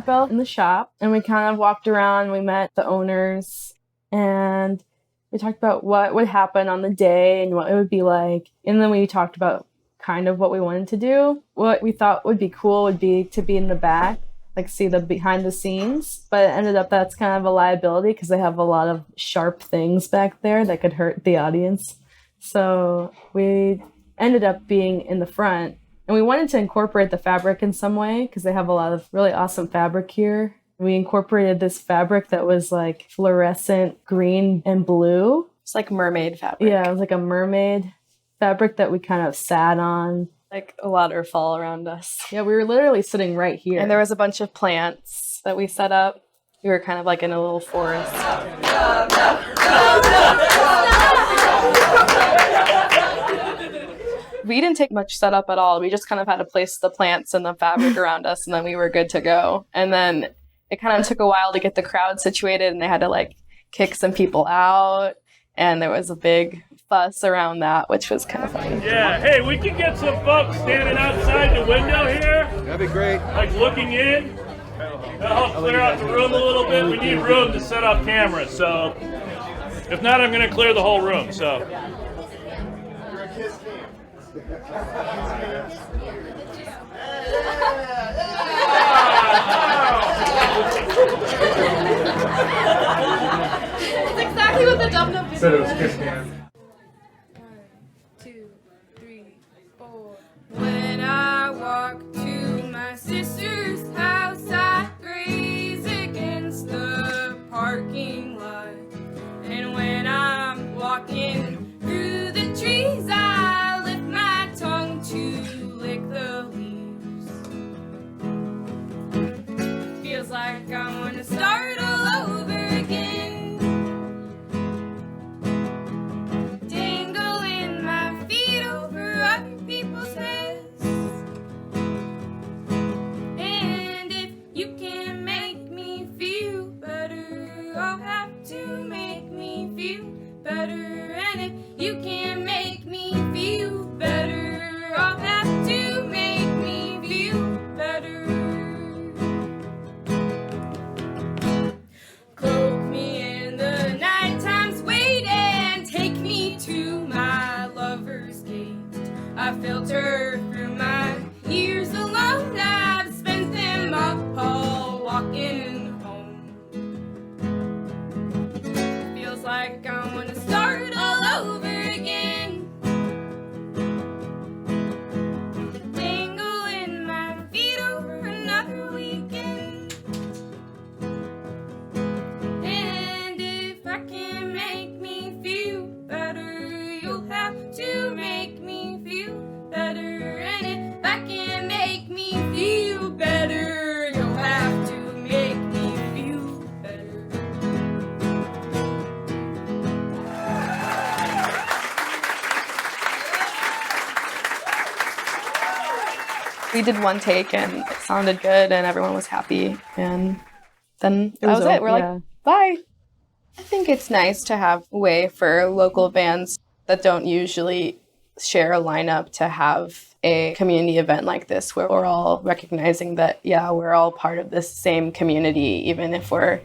met Bill in the shop, and we kind of walked around. We met the owners, and we talked about what would happen on the day and what it would be like. And then we talked about kind of what we wanted to do. What we thought would be cool would be to be in the back, like see the behind the scenes. But it ended up that's kind of a liability because they have a lot of sharp things back there that could hurt the audience. So we ended up being in the front. And we wanted to incorporate the fabric in some way because they have a lot of really awesome fabric here. We incorporated this fabric that was like fluorescent green and blue.
It's like mermaid fabric.
Yeah, it was like a mermaid fabric that we kind of sat on.
Like a waterfall around us.
Yeah, we were literally sitting right here.
And there was a bunch of plants that we set up. We were kind of like in a little forest. We didn't take much setup at all. We just kind of had to place the plants and the fabric around us, and then we were good to go. And then it kind of took a while to get the crowd situated, and they had to like kick some people out. And there was a big fuss around that, which was kind of fun.
Yeah, hey, we can get some folks standing outside the window here.
That'd be great.
Like looking in. That'll help clear out the room a little bit. We need room to set up cameras, so if not, I'm going to clear the whole room, so.
That's exactly what the dum-dum did.
Said it was kiss hand.
1, 2, 3, 4. When I walk to my sister's house, I graze against the parking lot. And when I'm walking through the trees, I lift my tongue to lick the leaves. Feels like I want to start all over again. Dangling my feet over other people's heads. And if you can make me feel better, I'll have to make me feel better. And if you can make me feel better, I'll have to make me feel better. Cloak me in the night times, wait and take me to my lover's gate. I filter through my years alone. I've spent them all walking home. Feels like I want to start all over again. Dangling my feet over another weekend. And if I can make me feel better, you'll have to make me feel better. And if I can make me feel better, you'll have to make me feel better.
We did one take and it sounded good and everyone was happy. And then that was it. We're like, bye. I think it's nice to have a way for local bands that don't usually share a lineup to have a community event like this where we're all recognizing that, yeah, we're all part of this same community, even if we're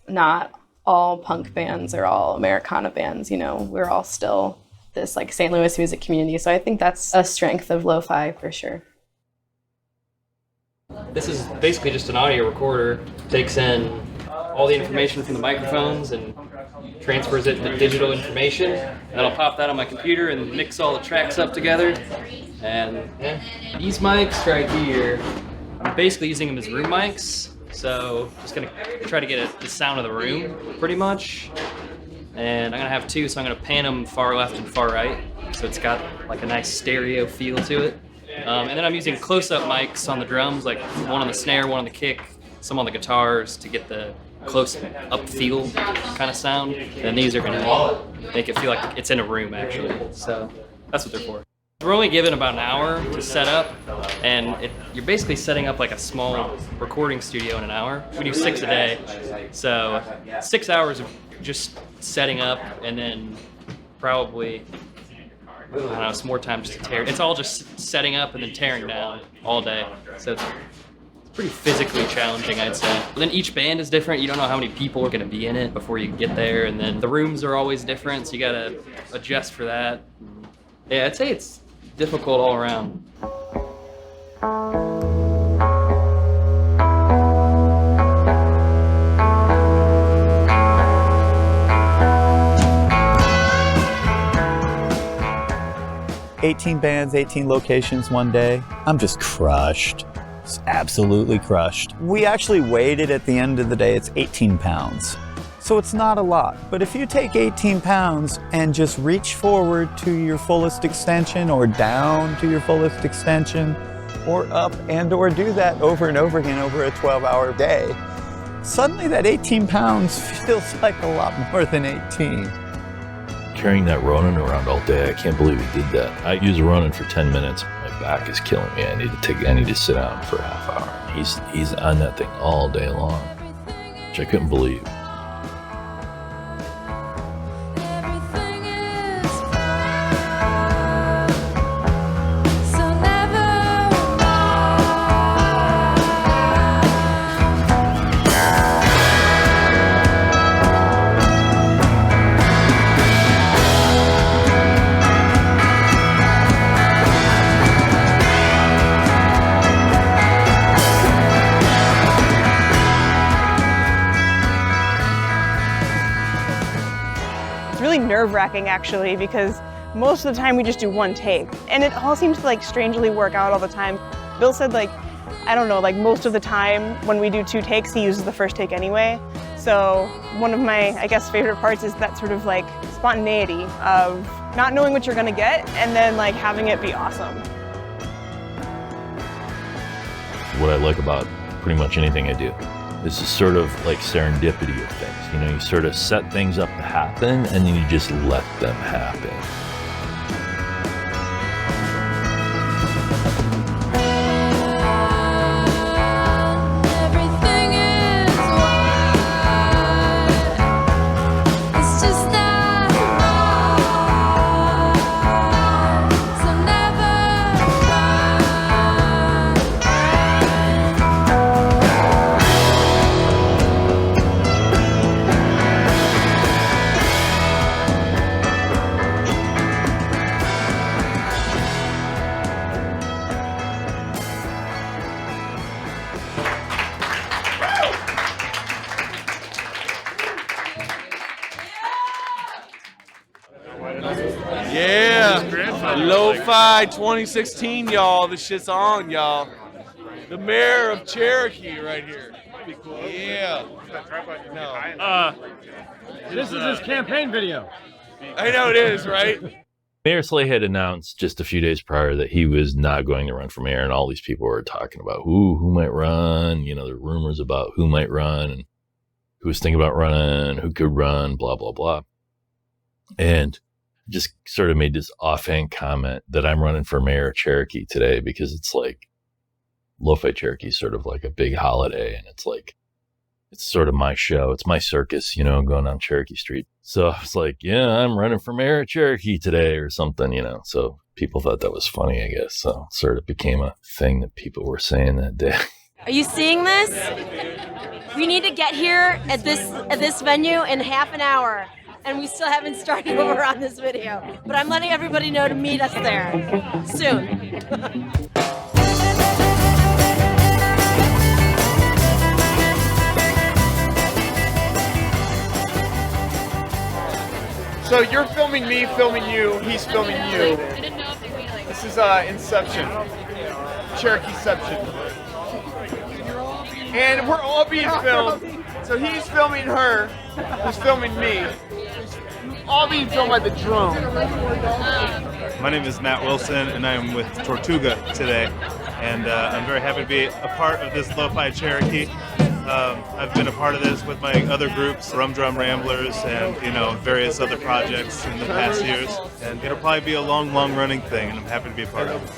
not all punk bands or all Americana bands, you know, we're all still this like St. Louis music community. So I think that's a strength of LoFi for sure.
This is basically just an audio recorder, takes in all the information from the microphones and transfers it to digital information. And I'll pop that on my computer and mix all the tracks up together. And yeah, these mics right here, I'm basically using them as room mics. So just gonna try to get the sound of the room pretty much. And I'm gonna have two, so I'm gonna pan them far left and far right. So it's got like a nice stereo feel to it. And then I'm using close-up mics on the drums, like one on the snare, one on the kick, some on the guitars to get the close-up feel kind of sound. And these are gonna make it feel like it's in a room actually. So that's what they're for. We're only given about an hour to set up, and you're basically setting up like a small recording studio in an hour. We do 6 a day, so 6 hours of just setting up, and then probably, I don't know, some more time just to tear. It's all just setting up and then tearing down all day, so it's pretty physically challenging, I'd say. But then each band is different. You don't know how many people are going to be in it before you get there. And then the rooms are always different, so you got to adjust for that. Yeah, I'd say it's difficult all around.
18 bands, 18 locations one day. I'm just crushed. It's absolutely crushed. We actually weighed it at the end of the day. It's 18 pounds. So it's not a lot. But if you take 18 pounds and just reach forward to your fullest extension or down to your fullest extension or up and or do that over and over again over a 12-hour day, suddenly that 18 pounds feels like a lot more than 18.
Carrying that Ronin around all day, I can't believe he did that. I use a Ronin for 10 minutes. My back is killing me. I need to sit down for a half hour. He's on that thing all day long, which I couldn't believe.
Nerve-wracking actually, because most of the time we just do one take and it all seems to like strangely work out all the time. Bill said like, I don't know, like most of the time when we do 2 takes he uses the first take anyway. So one of my, I guess, favorite parts is that sort of like spontaneity of not knowing what you're gonna get and then like having it be awesome.
What I like about pretty much anything I do is the sort of like serendipity of things. You know, you sort of set things up to happen and then you just let them happen.
Yeah, LoFi 2016, y'all. This shit's on, y'all. The mayor of Cherokee right here. Yeah. No.
This is his campaign video.
I know it is, right?
Mayor Slay had announced just a few days prior that he was not going to run for mayor, and all these people were talking about who might run. You know, there were rumors about who might run and who was thinking about running, who could run, blah, blah, blah. And just sort of made this offhand comment that I'm running for mayor of Cherokee today because it's like LoFi Cherokee is sort of like a big holiday, and it's like, it's sort of my show. It's my circus, you know, going on Cherokee Street. So I was like, yeah, I'm running for mayor of Cherokee today or something, you know. So people thought that was funny, I guess. So it sort of became a thing that people were saying that day.
Are you seeing this? We need to get here at this venue in half an hour, and we still haven't started over on this video. But I'm letting everybody know to meet us there soon.
So you're filming me, filming you, he's filming you. This is Inception. Cherokeeception. And we're all being filmed. So he's filming her, who's filming me. All being filmed by the drone.
My name is Matt Wilson, and I'm with Tortuga today. And I'm very happy to be a part of this LoFi Cherokee. I've been a part of this with my other groups, Rum Drum Ramblers, and various other projects in the past years. And it'll probably be a long running thing, and I'm happy to be a part of it.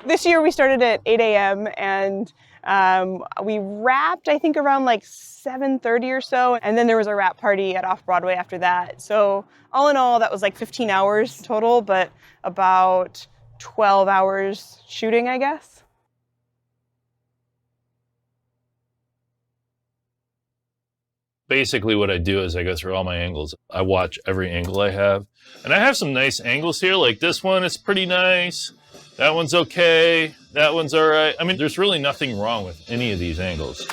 This year we started at 8 a.m. and we wrapped, I think, around like 7:30 or so. And then there was a wrap party at Off-Broadway after that. So all in all, that was like 15 hours total, but about 12 hours shooting, I guess.
Basically what I do is I go through all my angles. I watch every angle I have. And I have some nice angles here. Like this one is pretty nice. That one's okay. That one's all right. I mean, there's really nothing wrong with any of these angles.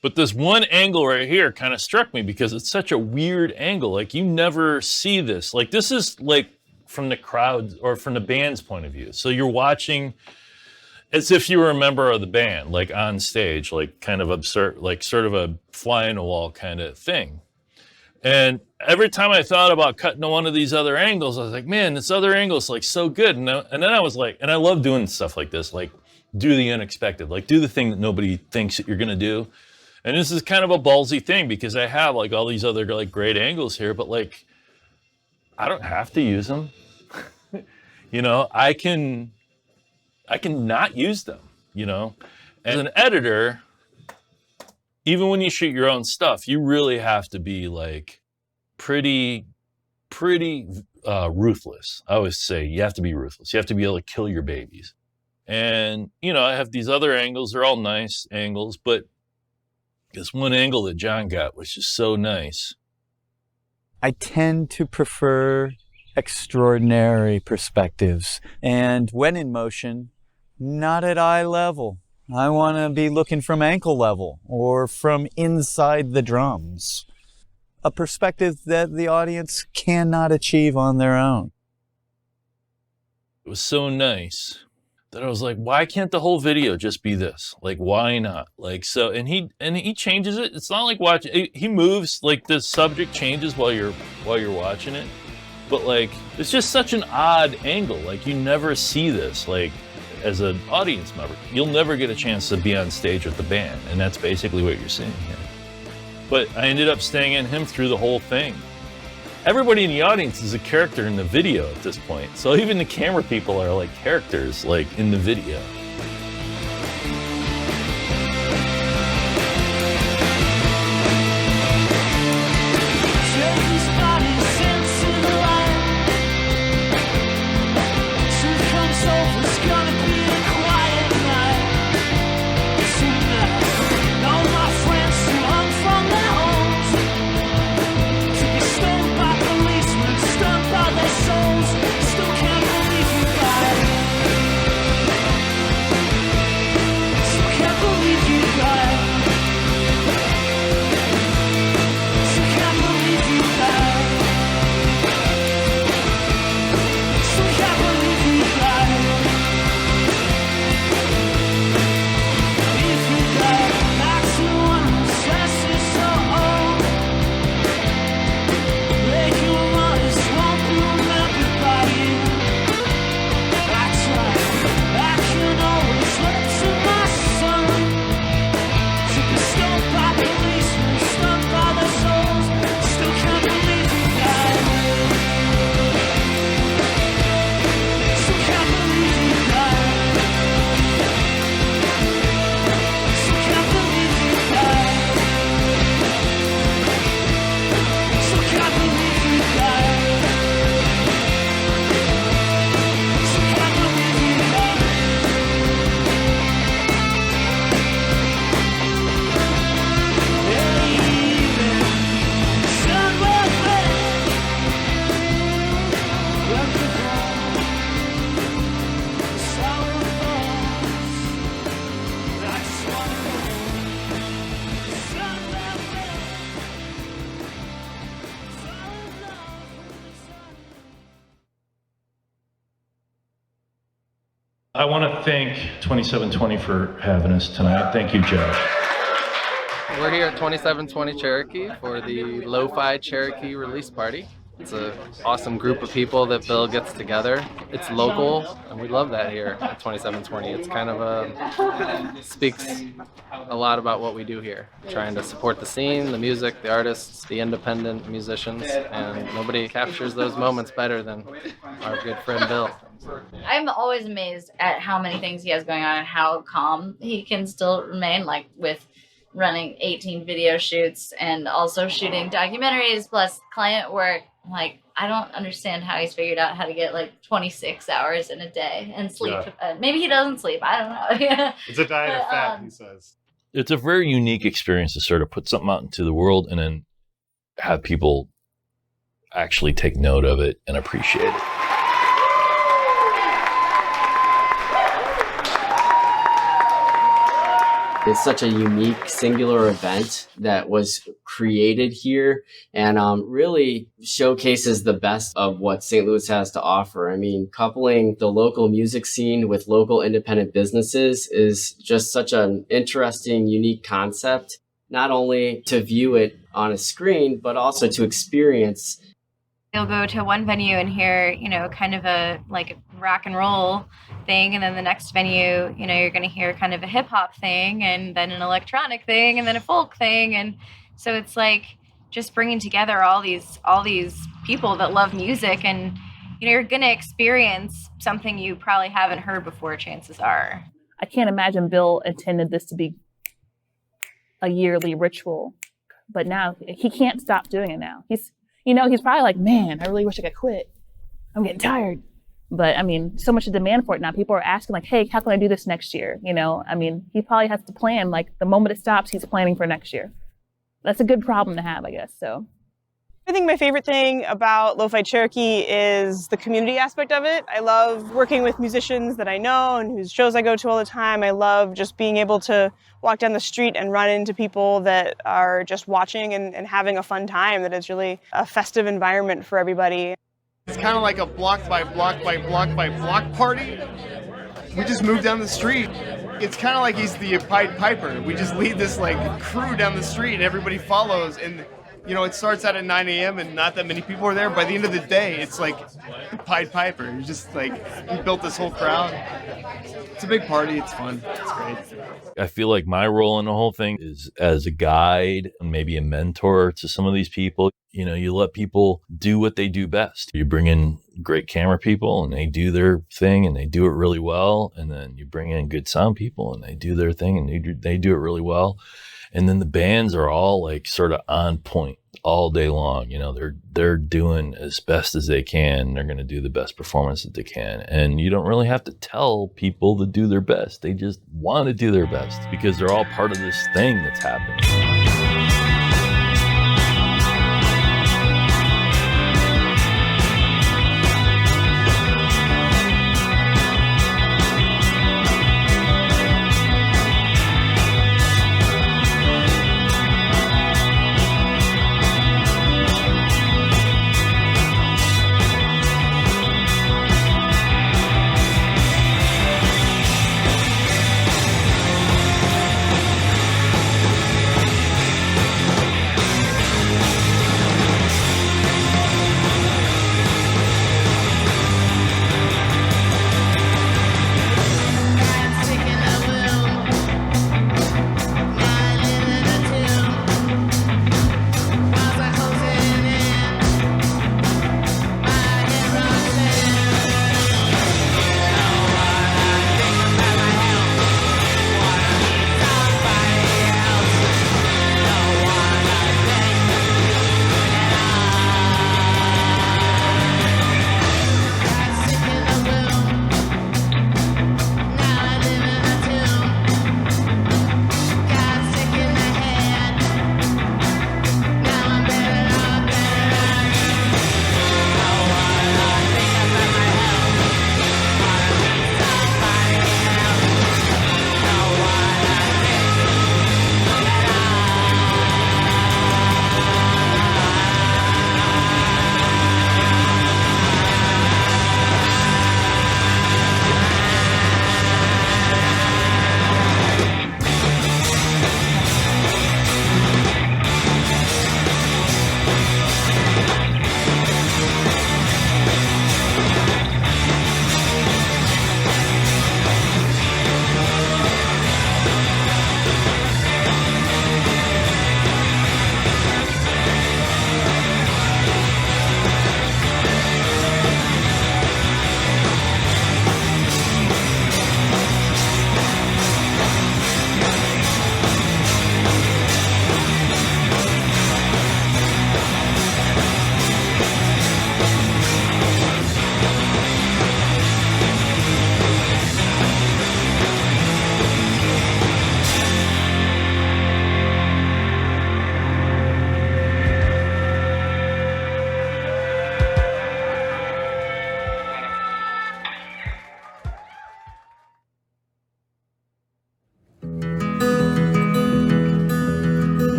But this one angle right here kind of struck me because it's such a weird angle. Like you never see this. Like this is like from the crowd or from the band's point of view. So you're watching as if you were a member of the band, like on stage, like kind of absurd, like sort of a fly in the wall kind of thing. And every time I thought about cutting to one of these other angles, I was like, man, this other angle is like so good. And then I was like, and I love doing stuff like this, like do the unexpected, like do the thing that nobody thinks that you're going to do. And this is kind of a ballsy thing because I have like all these other like great angles here, but like, I don't have to use them. You know, I can not use them, you know? As an editor, even when you shoot your own stuff, you really have to be like pretty ruthless. I always say you have to be ruthless. You have to be able to kill your babies. And, you know, I have these other angles. They're all nice angles, but this one angle that John got was just so nice.
I tend to prefer extraordinary perspectives. And when in motion, not at eye level. I want to be looking from ankle level or from inside the drums. A perspective that the audience cannot achieve on their own.
It was so nice that I was like, why can't the whole video just be this? Like, why not? Like, so, and he changes it. It's not like watching, he moves, like the subject changes while you're watching it. But like, it's just such an odd angle. Like you never see this, like as an audience member, you'll never get a chance to be on stage with the band. And that's basically what you're seeing here. But I ended up staying in him through the whole thing. Everybody in the audience is a character in the video at this point. So even the camera people are like characters, like in the video. I want to thank 2720 for having us tonight. Thank you, Joe.
We're here at 2720 Cherokee for the LoFi Cherokee release party. It's an awesome group of people that Bill gets together. It's local, and we love that here at 2720. It's kind of speaks a lot about what we do here. Trying to support the scene, the music, the artists, the independent musicians, and nobody captures those moments better than our good friend Bill.
I'm always amazed at how many things he has going on and how calm he can still remain, like with running 18 video shoots and also shooting documentaries plus client work. Like, I don't understand how he's figured out how to get like 26 hours in a day and sleep.
Yeah.
Maybe he doesn't sleep. I don't know.
It's a diet of fat, he says.
It's a very unique experience to sort of put something out into the world and then have people actually take note of it and appreciate it.
It's such a unique, singular event that was created here and really showcases the best of what St. Louis has to offer. I mean, coupling the local music scene with local independent businesses is just such an interesting, unique concept, not only to view it on a screen, but also to experience.
You'll go to one venue and hear, kind of a like rock and roll thing, and then the next venue, you're going to hear kind of a hip hop thing, and then an electronic thing, and then a folk thing, and so it's like just bringing together all these people that love music, and you're going to experience something you probably haven't heard before. Chances are.
I can't imagine Bill intended this to be a yearly ritual, but now he can't stop doing it. Now he's probably like, man, I really wish I could quit. I'm getting tired. But I mean, so much demand for it now. People are asking like, hey, how can I do this next year? I mean, he probably has to plan, like the moment it stops, he's planning for next year. That's a good problem to have, I guess, so.
I think my favorite thing about LoFi Cherokee is the community aspect of it. I love working with musicians that I know and whose shows I go to all the time. I love just being able to walk down the street and run into people that are just watching and having a fun time, that it's really a festive environment for everybody.
It's kind of like a block by block by block by block party. We just move down the street. It's kind of like he's the Pied Piper. We just lead this like crew down the street and everybody follows, and it starts out at 9 a.m. and not that many people are there. By the end of the day, it's like Pied Piper. You're just like, we built this whole crowd. It's a big party. It's fun. It's great.
I feel like my role in the whole thing is as a guide and maybe a mentor to some of these people. You let people do what they do best. You bring in great camera people and they do their thing and they do it really well. And then you bring in good sound people and they do their thing and they do it really well. And then the bands are all like sort of on point all day long. They're doing as best as they can. They're going to do the best performance that they can. And you don't really have to tell people to do their best. They just want to do their best because they're all part of this thing that's happening.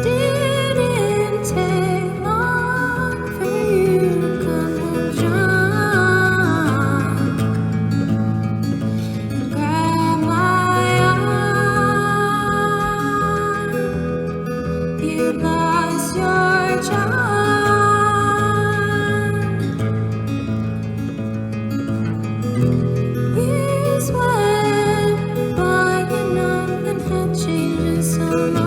Didn't take long for you to come and join. Grab my arm. You lost your charm. Years went by and nothing had changed so much.